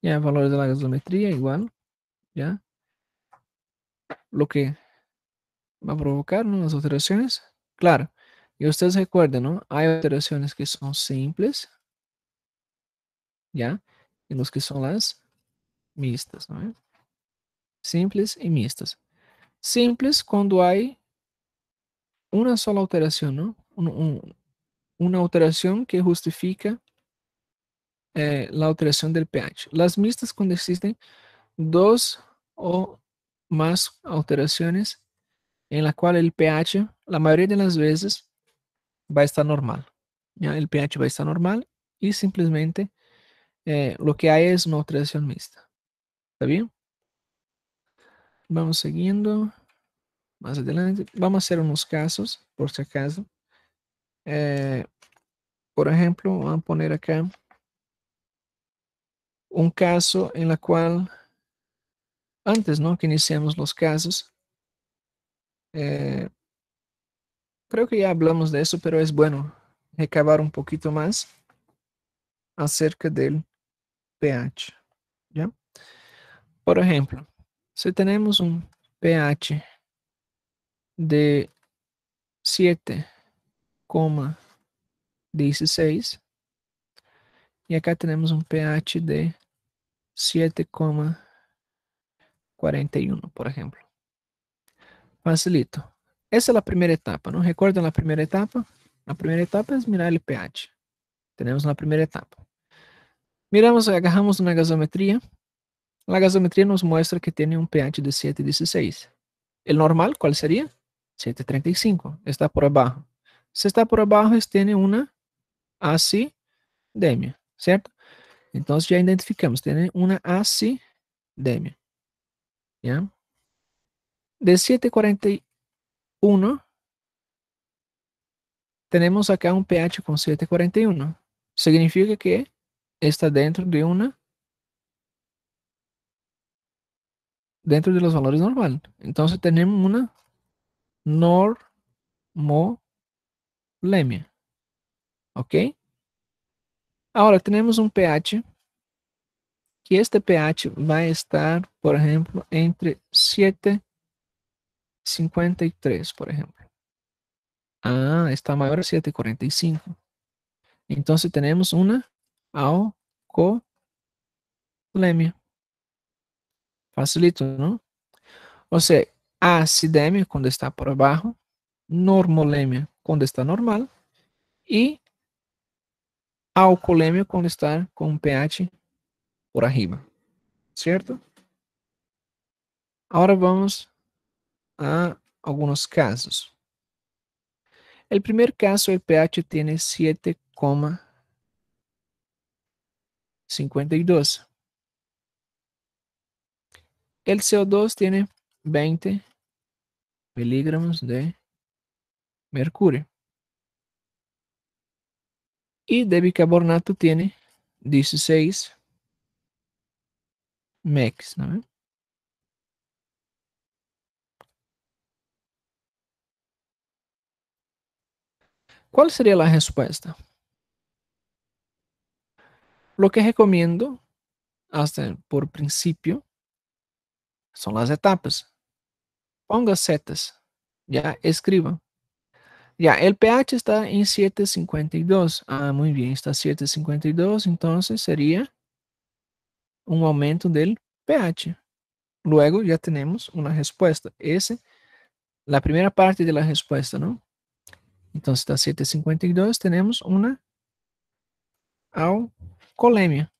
Ya, valores de la gasometría igual, ¿ya? Lo que va a provocar, ¿no? Las alteraciones, claro. Y ustedes recuerden, ¿no? Hay alteraciones que son simples, ¿ya? Y los que son las mixtas, ¿no? Simples y mixtas. Simples cuando hay una sola alteración, ¿no? Una alteración que justifica la alteración del pH. Las mixtas cuando existen dos o más alteraciones en la cual el pH, la mayoría de las veces, va a estar normal. ¿Ya? El pH va a estar normal y simplemente lo que hay es una alteración mixta. ¿Está bien? Vamos siguiendo. Más adelante. Vamos a hacer unos casos, por si acaso. Por ejemplo, vamos a poner acá un caso en la cual, antes, ¿no? Que iniciemos los casos, eh, creo que ya hablamos de eso, pero es bueno recabar un poquito más acerca del pH, ¿ya? Por ejemplo, si tenemos un pH de 7,16 y acá tenemos un pH de 7,41, por ejemplo. Facilito. Esa es la primera etapa, ¿no? ¿Recuerdan la primera etapa? La primera etapa es mirar el pH. Tenemos la primera etapa. Miramos, agarramos una gasometría. La gasometría nos muestra que tiene un pH de 7,16. ¿El normal cuál sería? 7,35. Está por abajo. Si está por abajo, tiene una acidemia, ¿cierto? Entonces ya identificamos, tiene una acidemia, ¿ya? De 7,41 tenemos acá un pH con 741. Significa que está dentro de dentro de los valores normales. Entonces tenemos una normolemia. ¿Ok? Ahora tenemos un pH, que este pH va a estar, por ejemplo, entre 7,53, por ejemplo. Ah, está mayor a 7,45. Entonces tenemos una alcoholemia. Facilito, ¿no? O sea, acidemia cuando está por abajo, normolemia cuando está normal y alcoholemia cuando está con un pH por arriba, ¿cierto? Ahora vamos a algunos casos. El primer caso, el pH tiene 7,52. El CO2 tiene 20 miligramos de mercurio. Y de bicarbonato tiene 16 mex, ¿no? ¿Cuál sería la respuesta? Lo que recomiendo, hasta por principio, son las etapas. Ponga setas, ya escriba. Ya, el pH está en 7,52. Ah, muy bien, está 7,52, entonces sería un aumento del pH. Luego ya tenemos una respuesta. Esa, la primera parte de la respuesta, ¿no? Entonces está 7,52, tenemos una alcoholemia,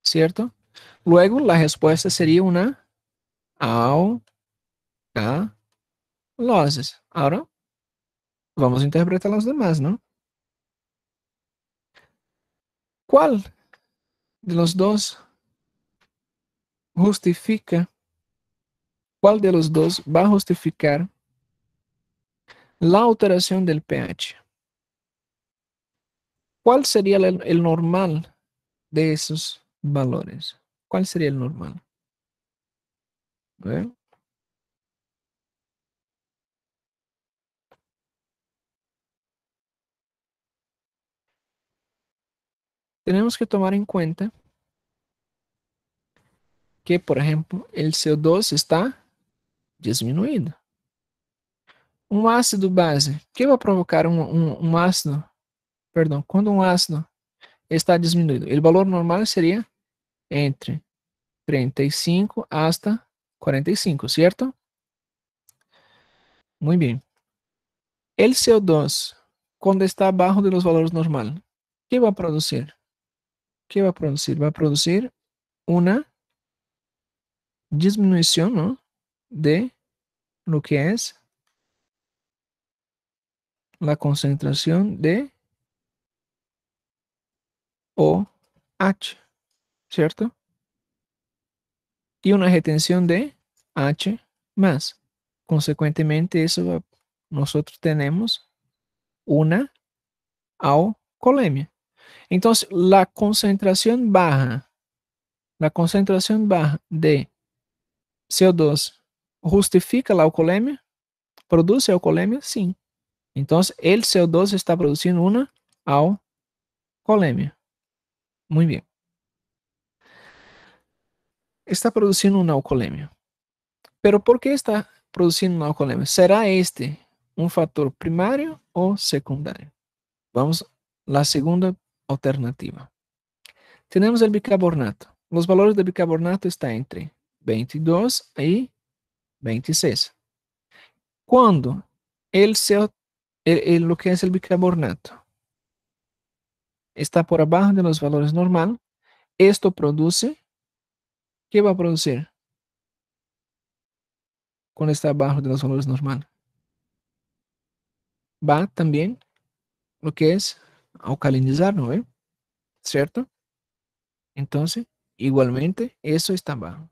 ¿cierto? Luego la respuesta sería una alcalosis. Ahora vamos a interpretar los demás, ¿no? ¿Cuál de los dos justifica? ¿Cuál de los dos va a justificar la alteración del pH? ¿Cuál sería el normal de esos valores? ¿Cuál sería el normal? A ver. Tenemos que tomar en cuenta que, por ejemplo, el CO2 está disminuido. Un ácido base, ¿qué va a provocar un ácido? Perdón, cuando un ácido está disminuido, el valor normal sería entre 35 hasta 45, ¿cierto? Muy bien. El CO2, cuando está abajo de los valores normales, ¿qué va a producir? ¿Qué va a producir? Va a producir una disminución, ¿no? De lo que es la concentración de OH, ¿cierto? Y una retención de H más. Consecuentemente, nosotros tenemos una alcoholemia. Entonces, la concentración baja de CO2 justifica la alcoholemia, produce alcoholemia, sí. Entonces, el CO2 está produciendo una alcoholemia. Muy bien. Está produciendo una alcoholemia. Pero ¿por qué está produciendo una alcoholemia? ¿Será este un factor primario o secundario? Vamos a la segunda alternativa. Tenemos el bicarbonato. Los valores de bicarbonato están entre 22 y 26. Cuando lo que es el bicarbonato está por abajo de los valores normales, esto produce, ¿qué va a producir cuando está abajo de los valores normales? Va también lo que es alcalinizar, ¿no ve? ¿Cierto? Entonces, igualmente, eso está abajo.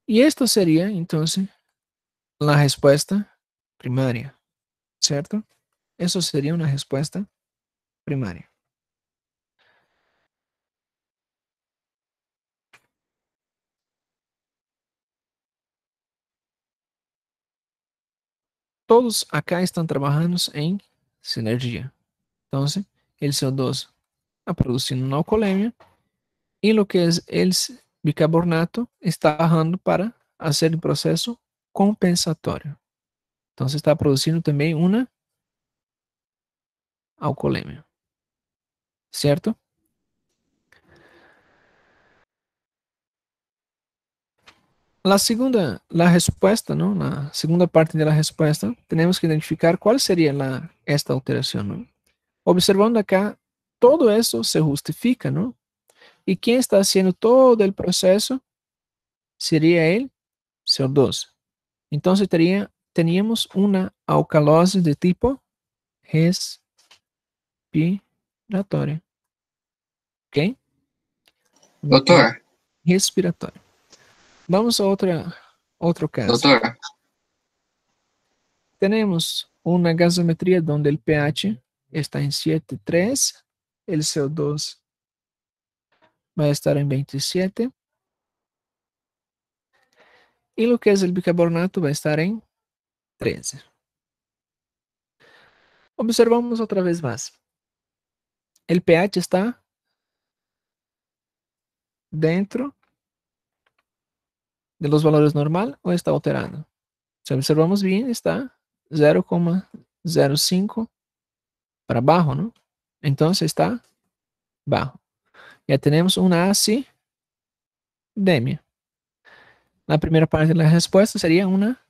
Y esto sería, entonces, la respuesta primaria, ¿cierto? Eso sería una respuesta primaria. Todos acá están trabajando en sinergia. Entonces, el CO2 está produciendo una alcoholemia y lo que es el bicarbonato está bajando para hacer el proceso compensatório. Entonces, está produciendo también una alcoholemia. ¿Cierto? La respuesta, ¿no? La segunda parte de la respuesta, tenemos que identificar cuál sería esta alteración, ¿no? Observando acá, todo eso se justifica, ¿no? ¿Y quién está haciendo todo el proceso? Sería el CO2. Entonces teníamos una alcalose de tipo respiratoria. ¿Ok? Doutor, Respiratoria. Vamos a otro caso. doutor, Tenemos una gasometría donde el pH está en 7,3, el CO2 va a estar en 27 y lo que es el bicarbonato va a estar en 13. Observamos otra vez más. El pH está dentro de los valores normal o está alterado. Si observamos bien, está 0,05 para abajo, ¿no? Entonces está bajo. Ya tenemos una acidemia. La primera parte de la respuesta sería una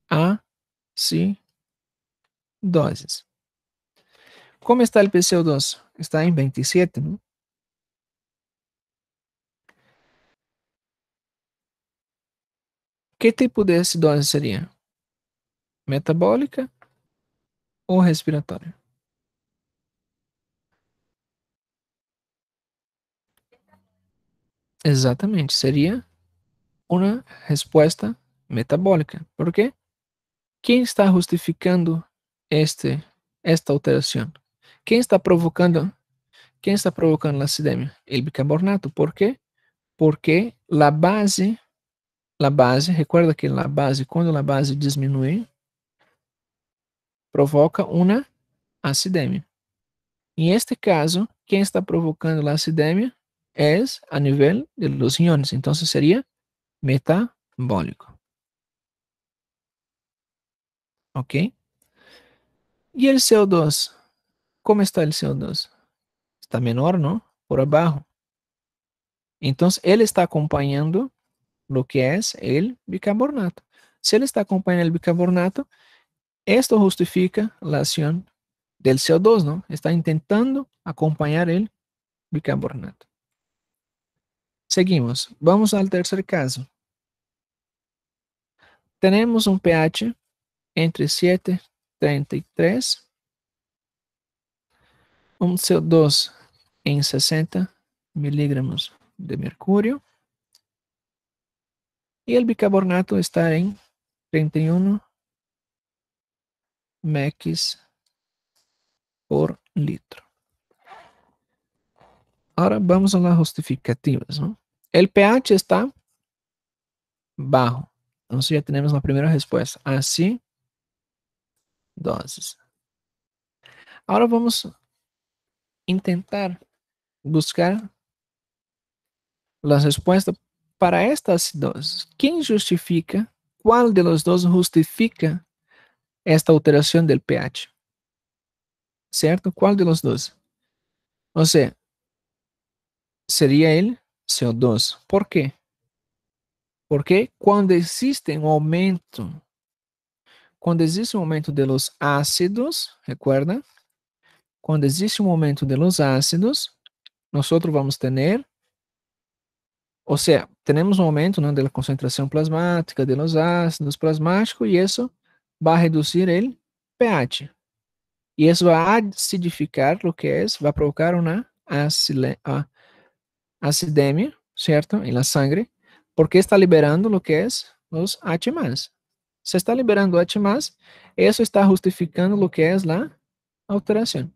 acidosis. ¿Cómo está el PCO2? Está en 27, ¿no? ¿Qué tipo de acidosis sería? ¿Metabólica o respiratoria? Exatamente, sería una respuesta metabólica. ¿Por qué? ¿Quién está justificando esta alteración? ¿Quién está provocando la acidemia? El bicarbonato. ¿Por qué? Porque la base, recuerda que cuando la base disminuye, provoca una acidemia. En este caso, quien está provocando la acidemia es a nivel de los iones. Entonces sería metabólico. ¿Ok? Y el CO2, ¿cómo está el CO2? Está menor, ¿no? Por abajo. Entonces, él está acompañando lo que es el bicarbonato. Si él está acompañando el bicarbonato, esto justifica la acción del CO2, ¿no? Está intentando acompañar el bicarbonato. Seguimos. Vamos al tercer caso. Tenemos un pH entre 7,33, un CO2 en 60 miligramos de mercurio y el bicarbonato está en 31 mx por litro. Ahora vamos a las justificativas, ¿no? El pH está bajo. Entonces ya tenemos la primera respuesta. Así, dosis. Ahora vamos a intentar buscar las respuestas para estas dos. ¿Quién justifica? ¿Cuál de los dos justifica esta alteración del pH? ¿Cierto? ¿Cuál de los dos? O sea, sería el CO2. ¿Por qué? Porque cuando existe un aumento de los ácidos, recuerda, cuando existe un aumento de los ácidos, nosotros vamos a tener, o sea, tenemos un aumento, ¿no?, de la concentración plasmática de los ácidos plasmáticos y eso va a reducir el pH. Y eso va a acidificar lo que es, va a provocar una acidemia, ¿cierto?, en la sangre, porque está liberando lo que es los H+. Se está liberando H+, eso está justificando lo que es la alteración.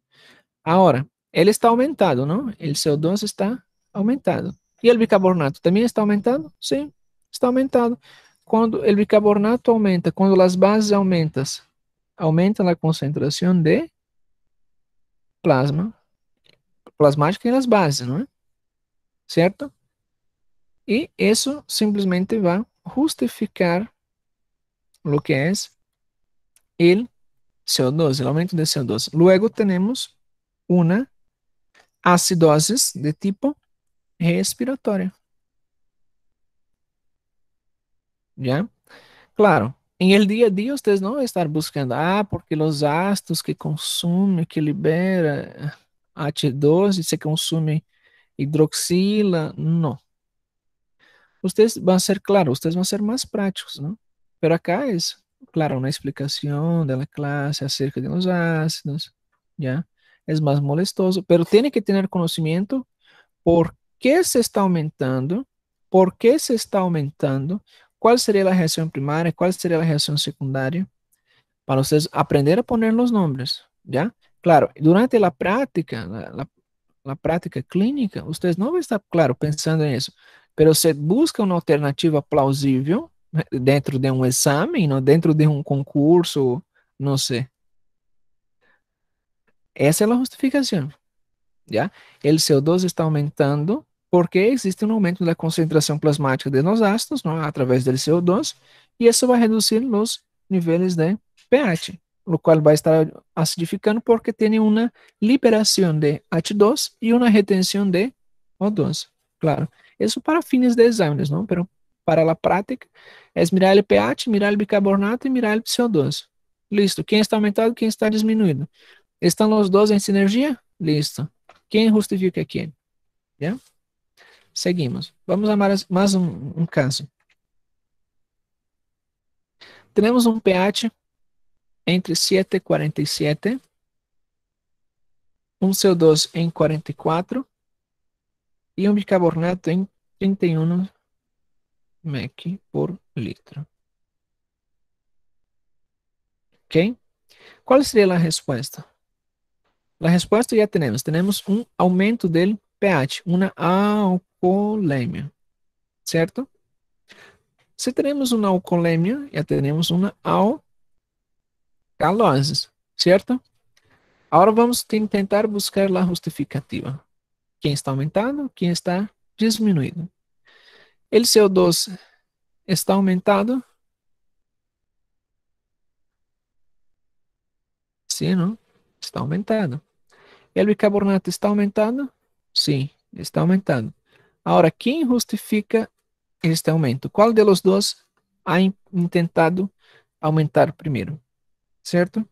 Ahora, él está aumentado, ¿no? El CO2 está aumentado. ¿Y el bicarbonato también está aumentado? Sí, está aumentado. Cuando el bicarbonato aumenta, cuando las bases aumentan, aumenta la concentración de plasmática en las bases, ¿no? ¿Cierto? Y eso simplemente va a justificar lo que es el CO2, el aumento de CO2. Luego tenemos una acidosis de tipo respiratória. ¿Ya? Claro, en el día a día ustedes no van a estar buscando, porque los ácidos que consume, que libera H2 y se consume hidroxila, no. Ustedes van a ser, claro, ustedes van a ser más prácticos, ¿no? Pero acá es, claro, una explicación de la clase acerca de los ácidos, ¿ya? Es más molestoso, pero tiene que tener conocimiento por qué se está aumentando, por qué se está aumentando, cuál sería la reacción primaria, cuál sería la reacción secundaria, para ustedes aprender a poner los nombres, ¿ya? Claro, durante la práctica, la práctica clínica, ustedes no van a estar, claro, pensando en eso, pero se busca una alternativa plausível dentro de un examen, ¿no? Dentro de un concurso, no sé. Esa es la justificación, ¿ya? El CO2 está aumentando porque existe un aumento de la concentración plasmática de los ácidos, ¿no? A través del CO2, y eso va a reducir los niveles de pH, lo cual va a estar acidificando porque tiene una liberación de H2 y una retención de O2. Claro, eso para fines de exámenes, ¿no? Pero para la práctica es mirar el pH, mirar el bicarbonato y mirar el CO2. Listo. ¿Quién está aumentado? ¿Quién está disminuido? ¿Están los dos en sinergia? Listo. ¿Quién justifica a quién? ¿Ya? Seguimos. Vamos a más un caso. Tenemos un pH entre 7 y 47, un CO2 en 44 y un bicarbonato en 31 mEq por litro. ¿Ok? ¿Cuál sería la respuesta? La respuesta ya tenemos. Tenemos un aumento del pH, una alcoholemia, ¿cierto? Si tenemos una alcoholemia, ya tenemos una alcalose, ¿cierto? Ahora vamos a intentar buscar la justificativa. ¿Quién está aumentando? ¿Quién está disminuindo? El CO2 está aumentado. Sí, ¿no? Está aumentando. ¿El bicarbonato está aumentando? Sí, está aumentando. Ahora, ¿quién justifica este aumento? ¿Cuál de los dos ha intentado aumentar primero? ¿Cierto?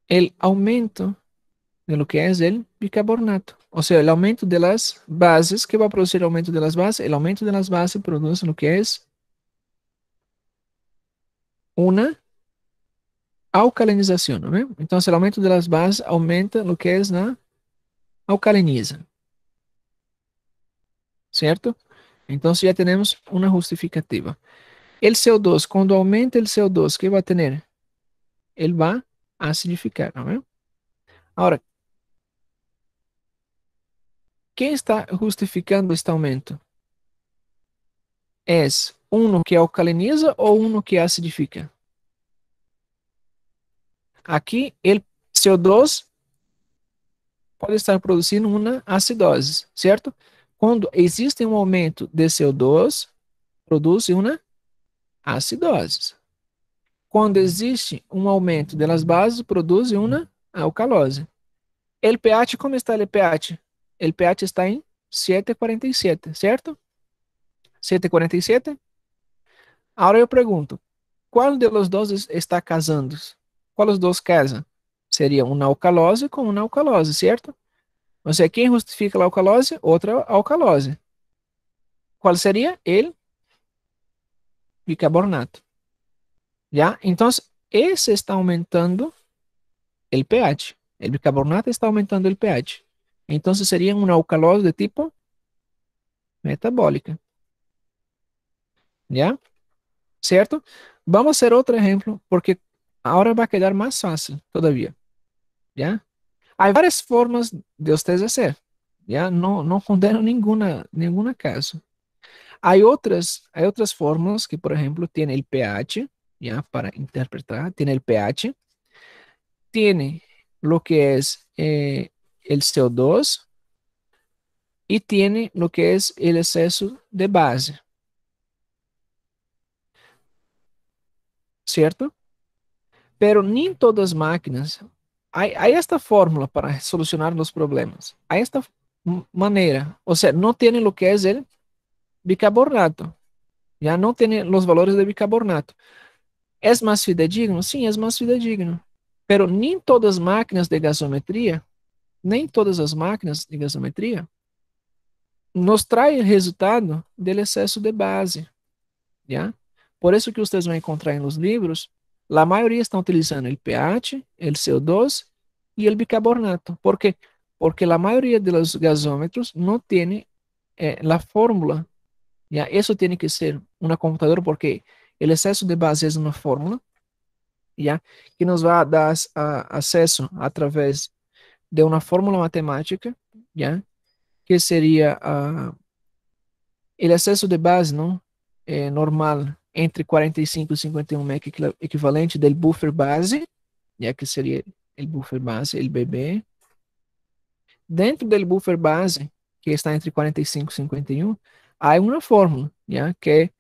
El aumento de lo que es el bicarbonato. O sea, el aumento de las bases. ¿Qué va a producir el aumento de las bases? El aumento de las bases produce lo que es una alcalinización, ¿no? Entonces, el aumento de las bases aumenta lo que es la alcaliniza, ¿cierto? Entonces, ya tenemos una justificativa. El CO2, cuando aumenta el CO2, ¿qué va a tener? Él va a acidificar, ¿no? Ahora, ¿qué está justificando este aumento? ¿Es uno que alcaliniza o uno que acidifica? Aqui, el CO2 pode estar produzindo uma acidose, certo? Quando existe um aumento de CO2, produz uma acidose. Quando existe um aumento das bases, produz uma alcalose. O pH, como está o pH? O pH está em 7,47, certo? 7,47. Agora eu pergunto, qual de los dois está casando? Qual dos dois casa? Seria uma alcalose com uma alcalose, certo? Ou seja, quem justifica a alcalose? Outra alcalose. Qual seria? El bicarbonato. ¿Ya? Entonces, ese está aumentando el pH. El bicarbonato está aumentando el pH. Entonces, sería una alcalose de tipo metabólica. ¿ya? ¿Cierto? Vamos a hacer otro ejemplo porque ahora va a quedar más fácil todavía, ¿ya? Hay varias formas de ustedes hacer, ¿ya? No condeno ninguna caso. Hay otras formas que, por ejemplo, tiene el pH, ¿ya? Para interpretar, tiene el pH, tiene lo que es el CO2 y tiene lo que es el exceso de base, ¿cierto? Pero ni en todas las máquinas hay esta fórmula para solucionar los problemas. Hay esta manera, o sea, no tiene lo que es el bicarbonato, ya no tiene los valores de bicarbonato. ¿Es más fidedigno? Sí, es más fidedigno. Pero nem todas as máquinas de gasometria, nem todas as máquinas de gasometria nos traem resultado do excesso de base, ¿ya? Por isso que vocês vão encontrar em los livros, a maioria estão utilizando o pH, o CO2 e o bicarbonato. ¿Por quê? Porque a maioria dos gasômetros não tem a fórmula, ¿ya? Isso tem que ser uma computadora porque o excesso de base é uma fórmula, ¿ya? Que nos vai dar acesso através de uma fórmula matemática, ¿ya? Que seria o excesso de base, não? Normal entre 45 e 51 mec equivalente do buffer base, ¿ya? Que seria o buffer base, o BB. Dentro do buffer base, que está entre 45 e 51, há uma fórmula, ¿ya? Que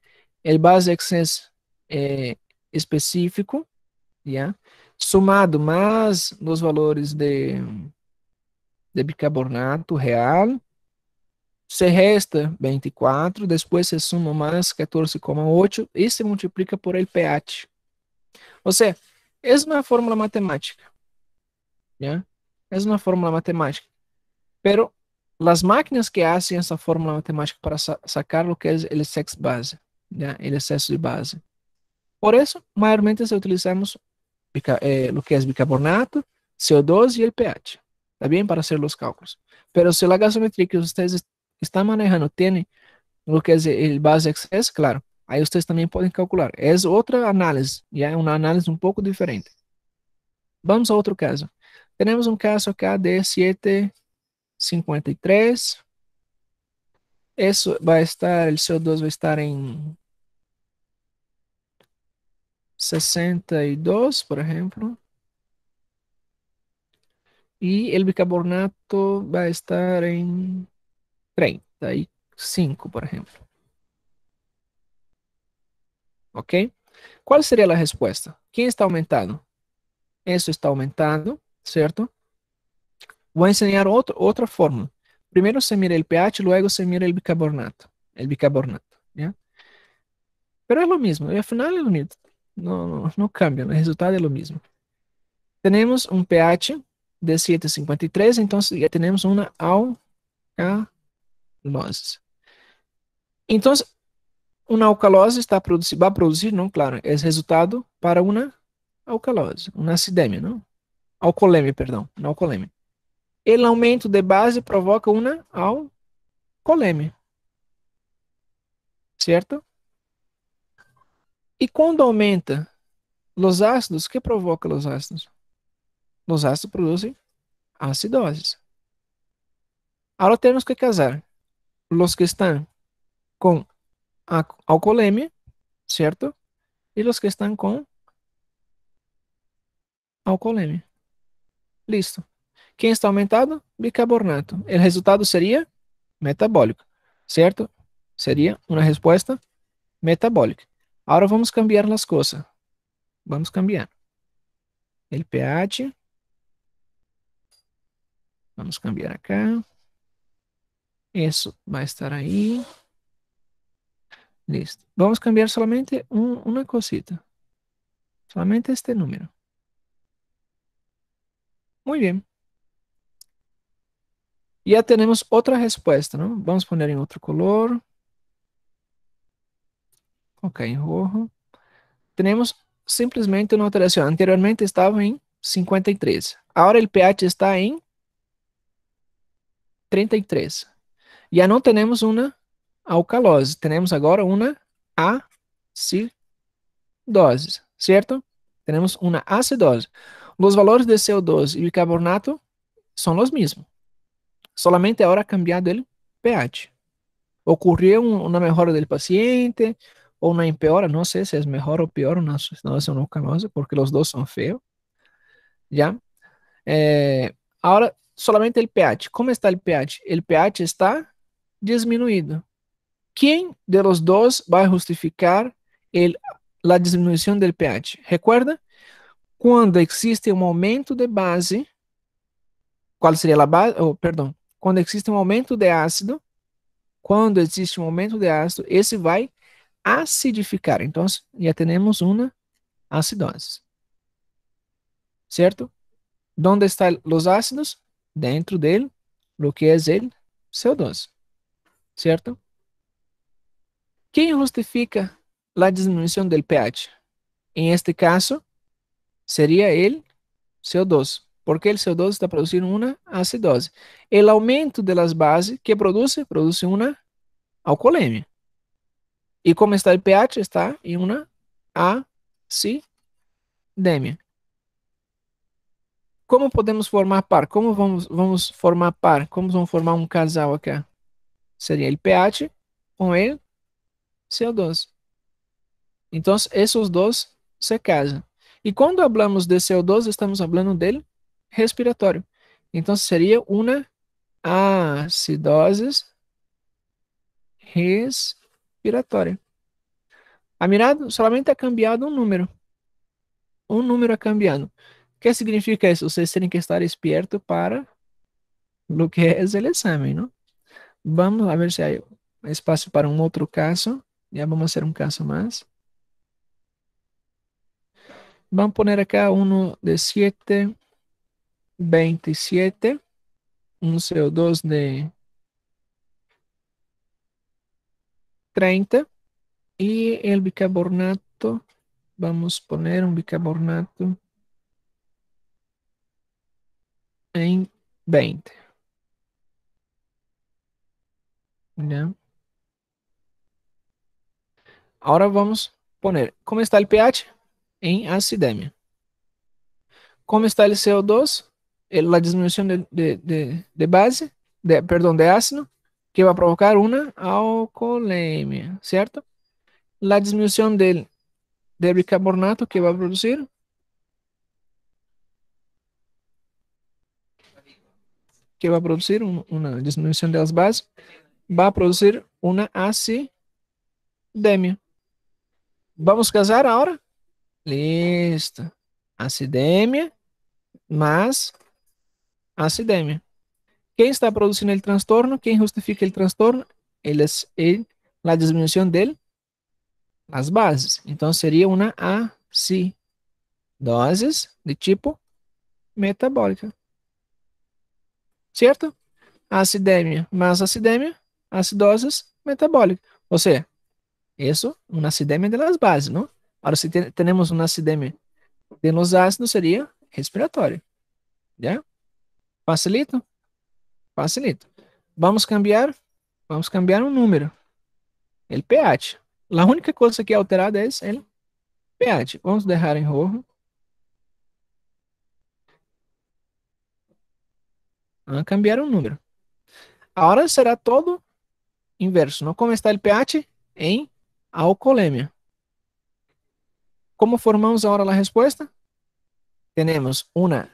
é o base excess específico, ¿ya? Somado mais os valores de bicarbonato real, se resta 24, depois se suma mais 14,8 e se multiplica por el pH. Ou seja, é uma fórmula matemática, ¿ya? É uma fórmula matemática. Pero as máquinas que fazem essa fórmula matemática para sacar o que é o excesso base, ¿ya? O excesso de base. Por isso, maiormente utilizamos lo que es bicarbonato, CO2 y el pH. ¿Está bien? Para hacer los cálculos. Pero si la gasometría que ustedes están manejando tiene lo que es el base excess, claro, ahí ustedes también pueden calcular. Es otra análisis, ya una análisis un poco diferente. Vamos a otro caso. Tenemos un caso acá de 7,53. Eso va a estar, el CO2 va a estar en 62, por ejemplo. Y el bicarbonato va a estar en 35, por ejemplo. ¿Ok? ¿Cuál sería la respuesta? ¿Quién está aumentando? Eso está aumentando, ¿cierto? Voy a enseñar otra forma. Primero se mira el pH, luego se mira el bicarbonato. ¿Ya? Pero es lo mismo, y al final es lo mismo. No cambia, el resultado es lo mismo. Tenemos un pH de 7,53, entonces ya tenemos una alcalose. Entonces, uma alcalose vai produzir, não, claro, é resultado para uma alcalose, uma acidemia, não? Alcoolemia, perdão, não alcoolemia. O aumento de base provoca uma alcoolemia, certo? E quando aumenta os ácidos, o que provoca os ácidos? Os ácidos produzem acidoses. Agora temos que casar os que estão com alcoolemia, certo? E os que estão com alcoolemia. Listo. Quem está aumentado? Bicarbonato. O resultado seria metabólico, certo? Seria uma resposta metabólica. Agora vamos cambiar as coisas. Vamos cambiar. O pH. Vamos cambiar acá. Isso vai estar aí. Listo. Vamos cambiar solamente uma cosita. Solamente este número. Muy bien. Ya tenemos otra respuesta, ¿no? Vamos a poner en otro color. Ok, en rojo. Tenemos simplesmente una alteración. Anteriormente estaba en 53. Ahora el pH está en 33. Ya no tenemos una alcalose. Tenemos agora una acidoses, ¿cierto? Tenemos una acidose. Los valores de CO2 y bicarbonato son los mismos, solamente ahora ha cambiado el pH. Ocurrió una mejora del paciente o una empeora, no sé si es mejor o peor, no, no, eso no conoce porque los dos son feos, ¿ya? Ahora solamente el pH. ¿Cómo está el pH? El pH está disminuido. ¿Quién de los dos va a justificar la disminución del pH? Recuerda, cuando existe un aumento de base, ¿cuál sería la base? Oh, perdón, cuando existe un aumento de ácido, quando existe um aumento de ácido, esse vai acidificar. Então, já temos uma acidose. Certo? ¿Dónde están los ácidos? Dentro de lo que es el CO2. ¿Cierto? ¿Quién justifica la disminución del pH? En este caso, sería el CO2, porque el CO2 está produciendo una acidose. El aumento de las bases, ¿qué produce? Produce una alcoholemia. E como está o pH? Está em uma acidemia. Como podemos formar par? Como vamos formar par? Como vamos formar um casal aqui? Seria o pH com o CO2. Então, esses dois se casam. E quando falamos de CO2, estamos falando dele respiratório. Então, seria uma acidose respiratória. Ha mirado? Solamente ha cambiado um número. Um número ha cambiado. O que significa isso? Vocês têm que estar esperto para o que é o exame, não? Vamos a ver se há espaço para um outro caso. Já vamos fazer um caso mais. Vamos poner acá uno de 7,27, um CO2 de 30 e o bicarbonato, vamos poner um bicarbonato em 20. ¿Ya? Ahora vamos poner, ¿cómo está el pH? En acidemia. ¿Cómo está el CO2? La disminución de base, perdón, de ácido, que va a provocar una alcoholemia, ¿cierto? La disminución del bicarbonato que va a producir una disminución de las bases, va a producir una acidemia. ¿Vamos a casar ahora? Listo. Acidemia más acidemia. ¿Quién está produciendo el trastorno? ¿Quién justifica el trastorno? La disminución de las bases. Entonces sería una acidosis de tipo metabólica. ¿Cierto? Acidemia más acidemia, acidosis metabólica. O sea, eso, una acidemia de las bases, ¿no? Ahora, si tenemos una acidemia de los ácidos, sería respiratorio. ¿Ya? Facilito? Facilito. Vamos cambiar un número. El pH. La única cosa que é alterada é el pH. Vamos dejar em rojo. Vamos cambiar um número. Agora será todo inverso, não? Como está o pH? Em alcoholemia. Como formamos agora a resposta? Temos uma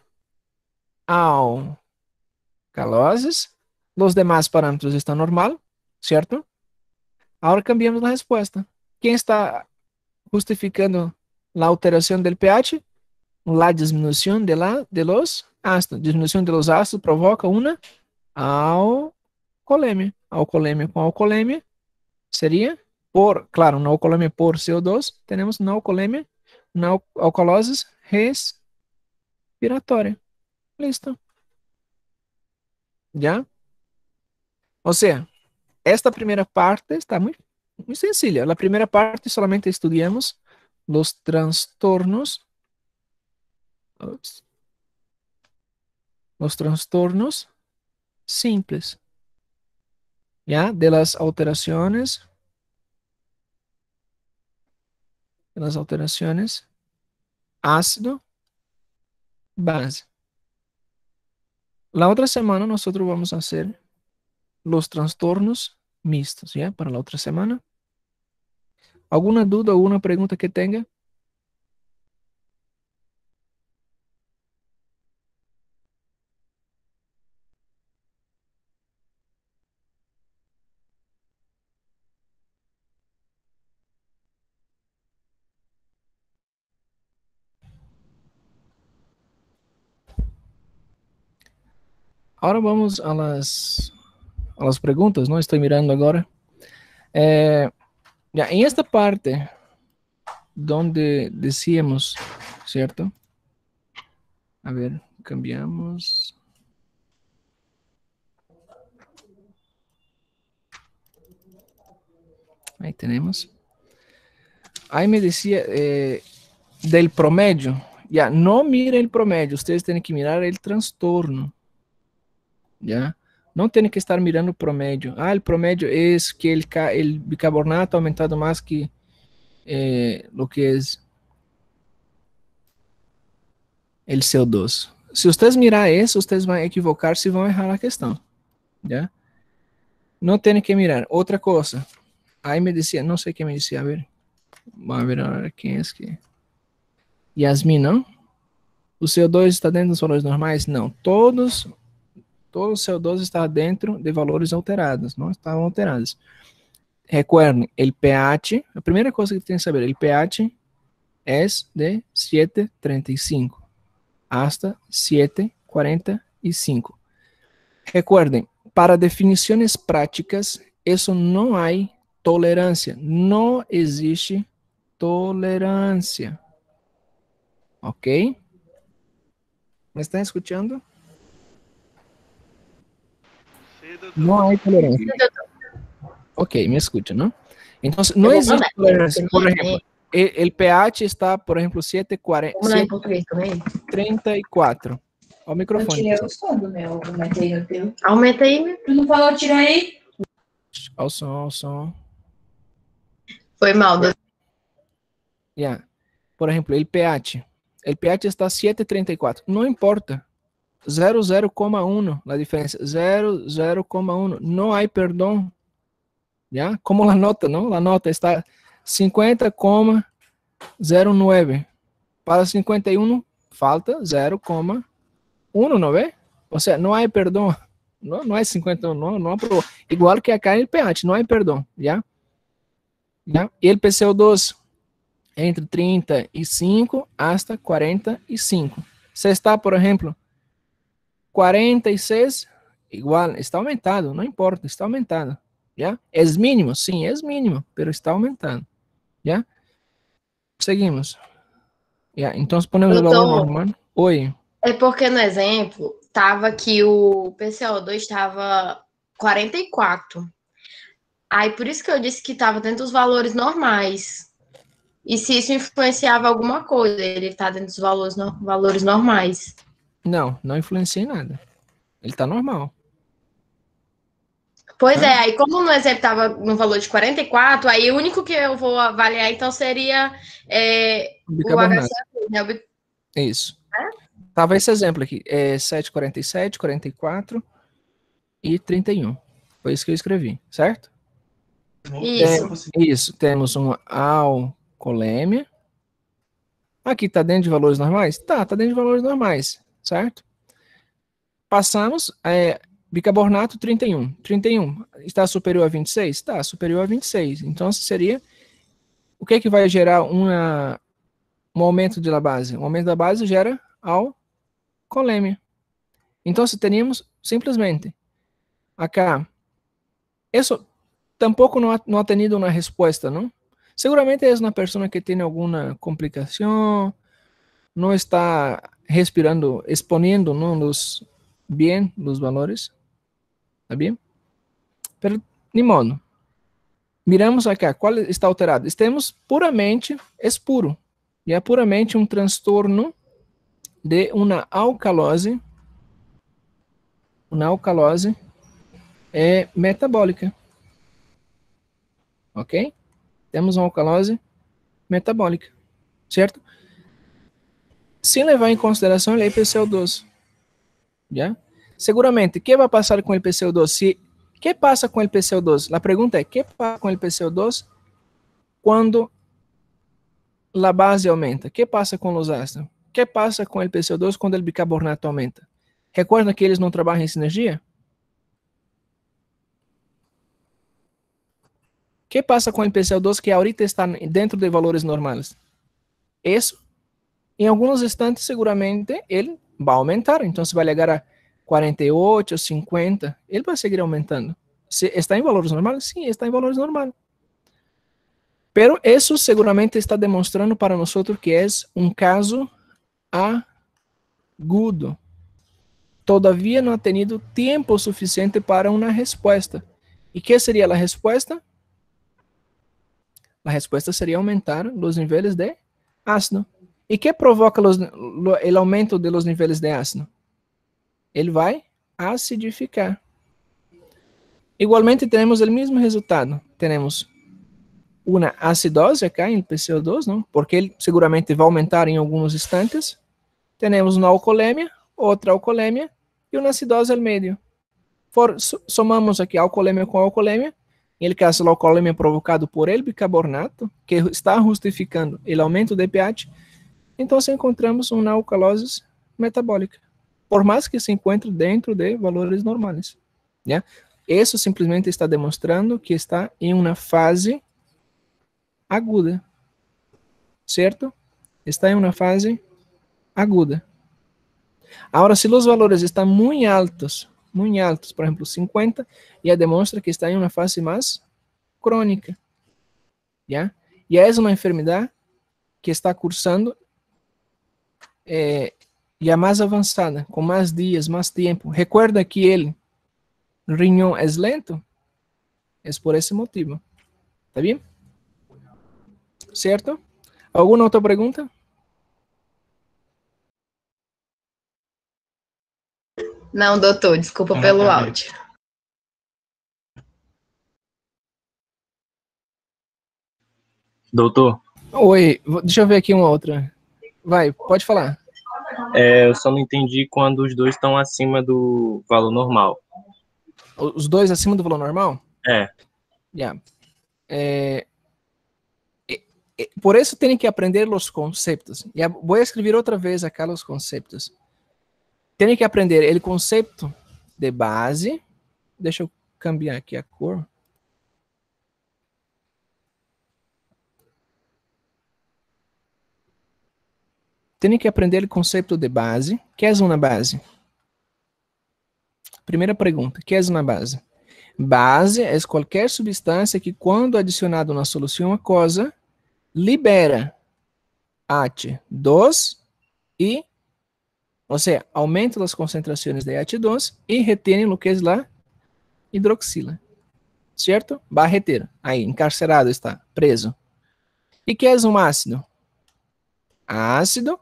alcalose. Os demais parâmetros estão normal, certo? Agora cambiamos a resposta. Quem está justificando a alteração do pH? La disminución de los ácidos. Disminución de los ácidos provoca una alcoholemia. Alcoholemia con alcoholemia sería claro, una alcoholemia por CO2, tenemos una alcoholemia, una alcalosis respiratoria. Listo. ¿Ya? O sea, esta primera parte está muy sencilla. La primera parte solamente estudiamos los trastornos. Los trastornos simples, ¿ya? De las alteraciones las alteraciones ácido, base. La otra semana nosotros vamos a hacer los trastornos mixtos, ¿ya? Para la otra semana. ¿Alguna duda, alguna pregunta que tenga? Ahora vamos a las preguntas, ¿no? Estoy mirando ahora. Ya, en esta parte donde decíamos, ¿cierto? A ver, cambiamos. Ahí tenemos. Ahí me decía del promedio. Ya, no mire el promedio, ustedes tienen que mirar el trastorno. ¿Ya? No tienen que estar mirando el promedio. Ah, el promedio es que el bicarbonato ha aumentado más que lo que es el CO2. Si ustedes mirar eso, ustedes van a equivocarse y van a dejar la cuestión. ¿Ya? No tienen que mirar. Otra cosa. Ahí me decía, no sé qué me decía, a ver. Vamos a ver ahora quién es que... Yasmin, ¿no? O CO2 está dentro dos valores normais? Não. Todos os CO2 está dentro de valores alterados, não estavam alterados. Recuerden, el pH, a primeira coisa que tem que saber, el pH é de 7.35 hasta 7.45. Recuerden, para definições práticas, isso não há tolerância. Não existe tolerância. Ok? ¿Me están escuchando? No hay tolerancia. Ok, me escuchan, ¿no? Entonces, no existe tolerancia. Por ejemplo, el pH está, por ejemplo, 7.34. Ao microfone. Eu tirei o som do meu, aumentei no teu. Aumenta aí, meu. Tu não falou tirar aí? Ao som, ao som. Foi mal. Yeah. Por ejemplo, el pH. El pH está 7.34. No importa. 0,0,1 la diferencia. 0,0,1. No hay perdón. ¿Ya? Como la nota, ¿no? La nota está 50,09. Para 51 falta 0,1, ¿no ve? O sea, no hay perdón. No hay 51, no aprobó. Igual que acá en el pH, no hay perdón. ¿Ya? ¿Ya? Y el PCO2 entre 35 hasta 45. Se está, por ejemplo, 46, igual, está aumentado, no importa, está aumentado, ¿ya? ¿Es mínimo? Sí, es mínimo, pero está aumentando, ¿ya? Seguimos. ¿Ya? Entonces ponemos el valor normal. Oi. É porque no exemplo, tava que o PCO2 estava 44. Aí por isso que eu disse que estava dentro dos valores normais. E se isso influenciava alguma coisa, ele está dentro dos valores normais. Não, não influencia em nada. Ele está normal. Pois é, aí como no exemplo estava no valor de 44, aí o único que eu vou avaliar então seria o Bicarbonato. HCl, né? Isso. Tava esse exemplo aqui, 7,47, 44 e 31. Foi isso que eu escrevi, certo? Isso, temos uma alcoolemia. Aqui está dentro de valores normais? Tá dentro de valores normais, certo? Passamos, bicarbonato 31. 31 está superior a 26? Está superior a 26. Então, seria, o que é que vai gerar um aumento da base? O aumento da base gera alcoolemia. Então, teríamos simplesmente, acá, isso tampouco não ha tenido uma resposta, não? Seguramente é uma pessoa que tem alguma complicação, não está respirando, exponendo, não, bien los valores. ¿Está bien? Pero, ni modo. Miramos acá, qual está alterado? Estamos puramente, es puro. E é puramente um transtorno de uma alcalose metabólica. Ok? Temos uma alcalose metabólica, certo? Sem levar em consideração o IPCO2, já? Seguramente, o que vai passar com o IPCO2? ¿Qué pasa con el PCO2? La pregunta es, ¿qué pasa con el PCO2 cuando la base aumenta? ¿Qué pasa con los ácidos? ¿Qué pasa con el PCO2 cuando el bicarbonato aumenta? ¿Recuerdan que eles não trabalham em sinergia? ¿Qué pasa con el PCO2 que ahorita está dentro de valores normales? Isso, em alguns instantes, seguramente, ele vai aumentar. Então, se vai chegar a 48, 50, ele vai seguir aumentando. ¿Está en valores normales? Sí, está en valores normales. Pero eso seguramente está demostrando para nosotros que es un caso agudo. Todavía no ha tenido tiempo suficiente para una respuesta. ¿Y qué sería la respuesta? La respuesta sería aumentar los niveles de ácido. ¿Y qué provoca el aumento de los niveles de ácido? Ele vai acidificar. Igualmente tenemos el mismo resultado. Tenemos uma acidose acá em PCO2, não? Porque ele seguramente vai aumentar em alguns instantes. Temos uma alcoolemia, outra alcoolemia e uma acidose ao meio. Somamos aqui alcoolemia com alcoolemia. Em el caso, a alcoolemia provocado por el bicarbonato, que está justificando o aumento de pH. Então, encontramos uma alcalose metabólica, por mais que se encontre dentro de valores normais. ¿Ya? Isso simplesmente está demonstrando que está em uma fase aguda, certo? Está em uma fase aguda. Agora, se os valores estão muito altos, por exemplo, 50, já demonstra que está em uma fase mais crônica, já? E é uma enfermidade que está cursando já mais avançada, com mais dias, mais tempo. Recuerda que ele, riñón é lento? É por esse motivo. Tá bem? Certo? Alguma outra pergunta? Não, doutor, desculpa pelo áudio. Doutor, Oi, deixa eu ver aqui uma outra. Vai, pode falar. eu só não entendi quando os dois estão acima do valor normal. Os dois acima do valor normal? Yeah. Por isso tem que aprender os conceitos. Vou escrever outra vez acá os conceitos. Tem que aprender o conceito de base. Deixa eu cambiar aqui a cor. Tem que aprender o conceito de base. O que é uma base? Primeira pergunta, o que é uma base? Base é qualquer substância que, quando adicionada na solução aquosa, libera H2 e, ou seja, aumenta as concentrações de H2 e retém o que é a hidroxila. Certo? Vai reter. Aí, encarcerado está, preso. E que é um ácido? Ácido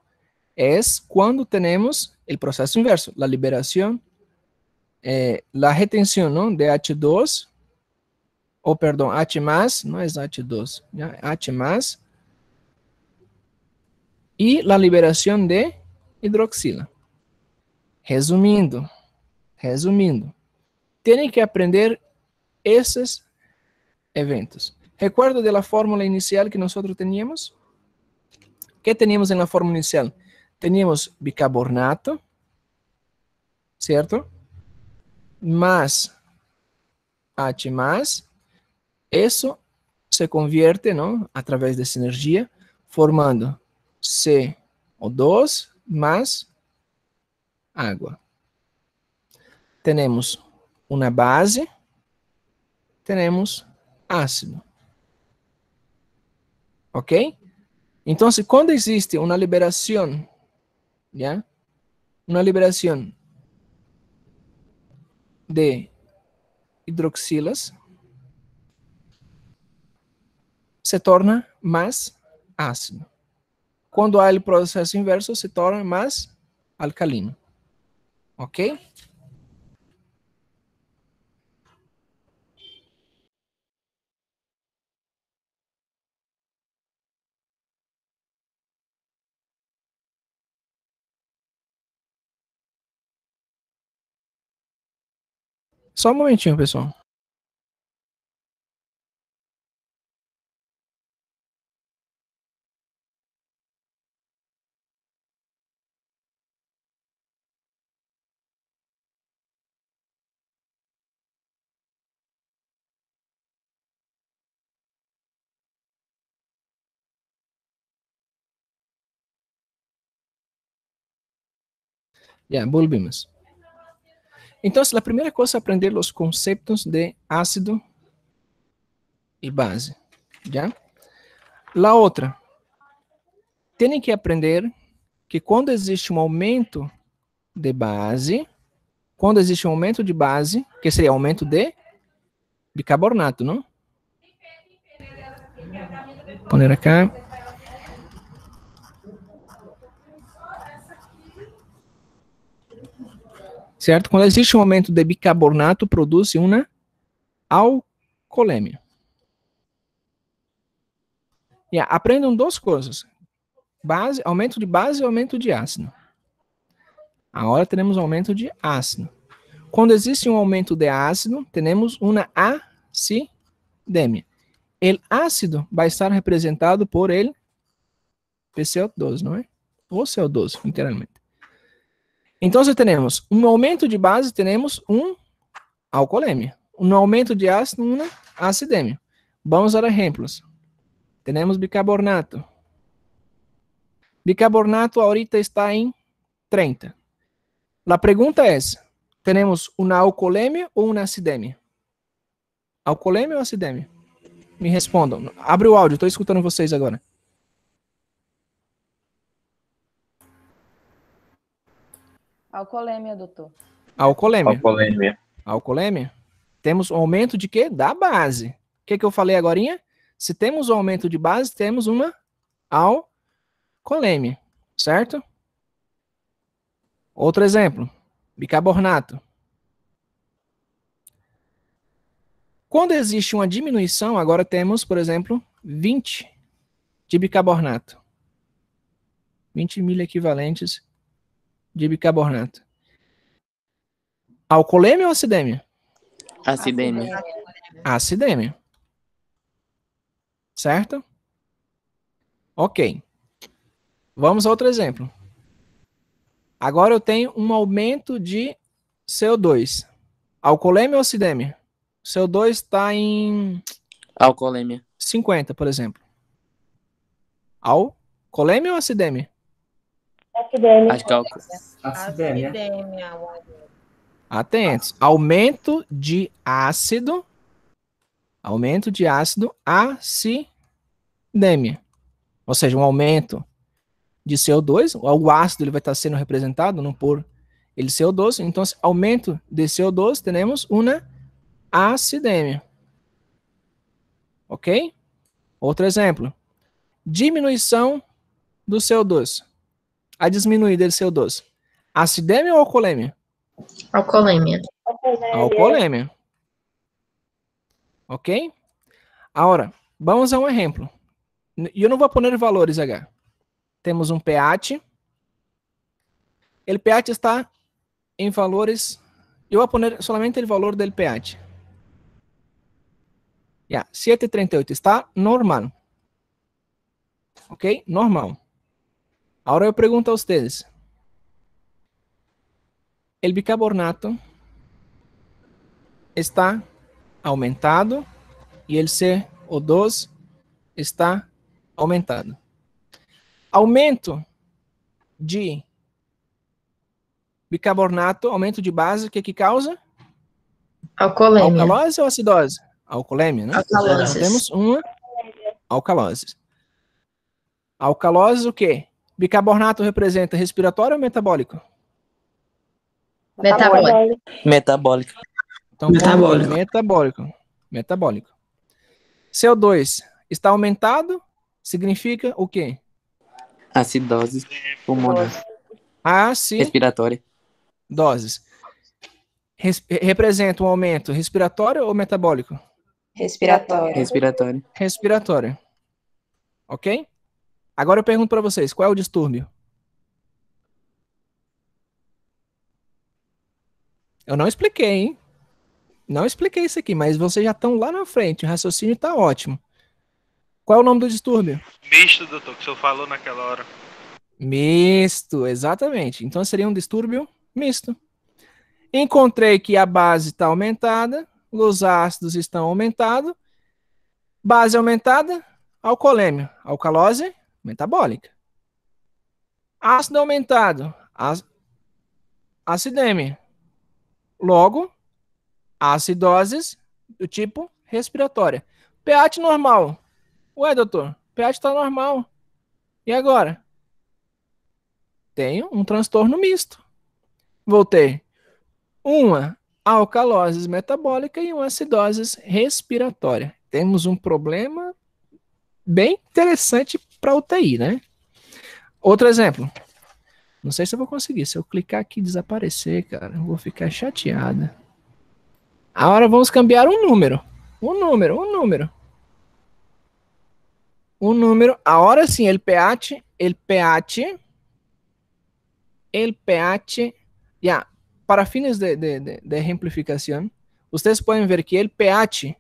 é quando temos o processo inverso, a liberação, a retenção, não, de H2, ou perdão, H+, não é H2, H+, e a liberação de hidroxila. Resumindo, tem que aprender esses eventos. Recuerda de la fórmula inicial que nós teníamos? ¿Qué teníamos en la fórmula inicial? Teníamos bicarbonato, ¿cierto? Más H+, eso se convierte, ¿no?, a través de sinergia, formando CO2 más agua. Tenemos una base, tenemos ácido. ¿Ok? Então, quando existe uma liberação, ¿ya?, uma liberação de hidroxilas, se torna mais ácido. Quando há o processo inverso, se torna mais alcalino. Ok? Só um momentinho, pessoal. Ya, volvimos. Entonces, la primera cosa es aprender los conceptos de ácido y base, ¿ya? La otra, tienen que aprender que quando existe um aumento de base, quando existe um aumento de base, que seria aumento de bicarbonato, não? Vou poner acá. Certo? Quando existe um aumento de bicarbonato, produz uma alcoolemia. E aprendam duas coisas. Base, aumento de base e aumento de ácido. Agora temos aumento de ácido. Quando existe um aumento de ácido, temos uma acidemia. O ácido vai estar representado por ele PCO2, não é? Ou CO2, literalmente. Então, se temos um aumento de base, temos um alcoolemia. Um aumento de ácido, uma acidemia. Vamos a exemplos. Temos bicarbonato. Bicarbonato ahorita está em 30. A pergunta é: temos uma alcoolemia ou uma acidemia? Alcoolemia ou acidemia? Me respondam. Abre o áudio, estou escutando vocês agora. Alcoolemia, doutor. Alcoolemia. Alcoolemia. Alcoolemia. Temos um aumento de quê? Da base. O que eu falei agorinha? Se temos um aumento de base, temos uma alcoolemia. Certo? Outro exemplo. Bicarbonato. Quando existe uma diminuição, agora temos, por exemplo, 20 de bicarbonato. 20 mil equivalentes de bicarbonato. Alcoolemia ou acidemia? Acidemia. Acidemia. Certo? Ok. Vamos a outro exemplo. Agora eu tenho um aumento de CO2. Alcoolemia ou acidemia? CO2 está em Alcoolemia. 50, por exemplo. Alcoolemia ou acidemia? Acidemia. Acho que é álcool. Acidemia. Atentos. Aumento de ácido. Aumento de ácido, acidemia. Ou seja, um aumento de CO2. O ácido ele vai estar sendo representado, não por ele CO2. Então, aumento de CO2, temos uma acidemia. Ok? Outro exemplo. Diminuição do CO2. A diminuir dele CO2. Acidemia ou alcoolemia? Alcoolemia. Alcoolemia. Ok? Agora, vamos a um exemplo. E eu não vou pôr valores H. Temos um pH. O pH está em valores... Eu vou pôr somente o valor do pH. 7,38 está normal. Ok? Normal. Agora eu pergunto a vocês. O bicarbonato está aumentado e o CO2 está aumentado. Aumento de bicarbonato, aumento de base, o que causa? Alcoolemia. Alcalose ou acidose? Alcoolemia, né? Alcaloses. Então, temos uma alcalose. Alcalose o quê? Bicarbonato representa respiratório ou metabólico? Metabólico. Metabólica. Então, Metabólico. Metabólico. Metabólico. CO2 está aumentado, significa o quê? Acidose pulmonar. Acidoses. Respiratória. Representa um aumento respiratório ou metabólico? Respiratório. Respiratória. Respiratório. Ok? Agora eu pergunto para vocês, qual é o distúrbio? Eu não expliquei, hein? Não expliquei isso aqui, mas vocês já estão lá na frente, o raciocínio está ótimo. Qual é o nome do distúrbio? Misto, doutor, que o senhor falou naquela hora. Misto, exatamente. Então seria um distúrbio misto. Encontrei que a base está aumentada, os ácidos estão aumentados, base aumentada, alcoolêmia, alcalose metabólica. Ácido aumentado, acidemia. Logo, acidoses do tipo respiratória. pH normal. Ué, doutor, pH está normal. E agora? Tenho um transtorno misto. Vou ter uma alcalose metabólica e uma acidose respiratória. Temos um problema bem interessante para UTI, né? Outro exemplo. Não sei se eu vou conseguir. Se eu clicar aqui e desaparecer, cara, eu vou ficar chateada. Agora vamos cambiar um número. Um número. Ahora sim, el pH, ya, para fines de ejemplificación, ustedes pueden ver que el pH,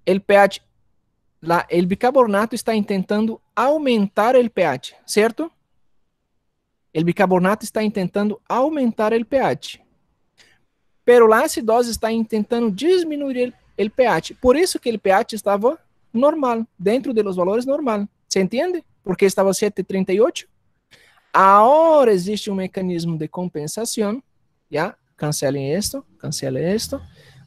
el bicarbonato está intentando aumentar el pH, ¿cierto? El bicarbonato está intentando aumentar el pH. Pero la acidose está intentando disminuir el pH. Por isso que el pH estava normal, dentro de los valores normal. ¿Se entiende? Porque estava 7,38. Agora existe um mecanismo de compensação. ¿Ya? Cancelen esto.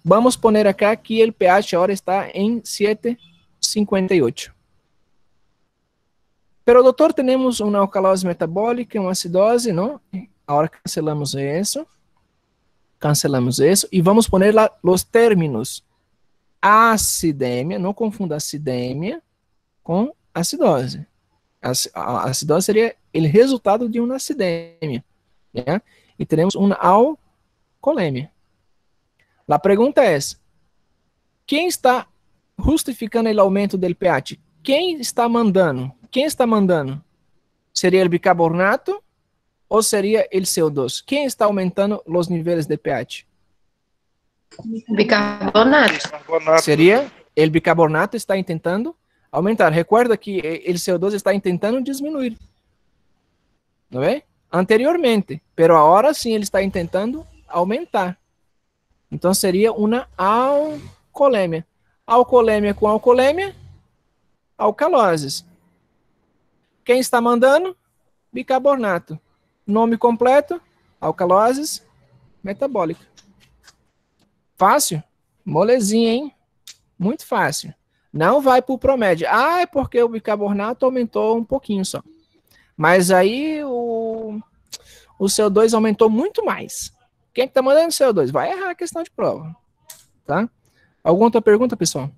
Vamos poner acá que el pH ahora está em 7,58. Pero, doutor, temos uma alcalose metabólica, uma acidose, não? Agora cancelamos isso e vamos poner lá os términos. Acidemia, não confunda acidemia com acidose. A acidose seria o resultado de uma acidemia. ¿Ya? E teremos uma alcoolemia. A pergunta é: quem está justificando o aumento do pH? Quem está mandando? Seria o bicarbonato ou seria o CO2? Quem está aumentando os níveis de pH? Bicarbonato. Seria o bicarbonato está tentando aumentar. Recuerda que o CO2 está tentando diminuir. Não é? Anteriormente, pero agora sim ele está tentando aumentar. Então seria uma alcoolemia. Alcoolemia com alcoolemia, alcaloses. Quem está mandando? Bicarbonato. Nome completo? Alcaloses metabólica. Fácil? Molezinha, hein? Muito fácil. Não vai para o promédio. Ah, é porque o bicarbonato aumentou um pouquinho só. Mas aí o CO2 aumentou muito mais. Quem está mandando CO2? Vai errar a questão de prova. Tá? Alguma outra pergunta, pessoal?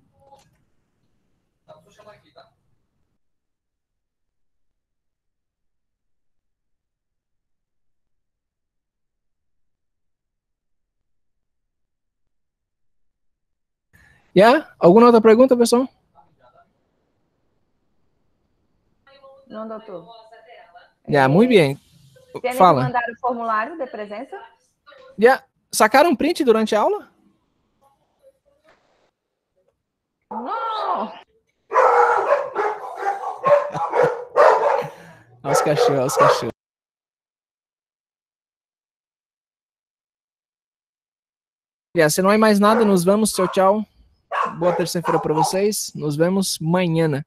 Yeah? Alguma outra pergunta, pessoal? Não, doutor. Muito bem. Tiene Fala. que mandar o formulário de presença? Sacaram print durante a aula? Não! Olha os cachorros. Se não é mais nada, nos vemos. Tchau. Boa terça-feira para vocês. Nos vemos amanhã.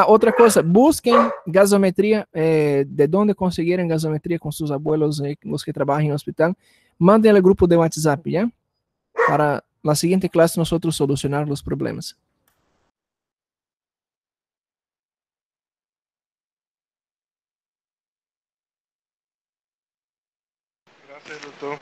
Outra coisa, busquem gasometria, de onde conseguirem gasometria com seus abuelos, os que trabalham em hospital. Mandem ao grupo de WhatsApp, ¿ya? Para a seguinte classe, nós solucionar os problemas. Graças, doutor.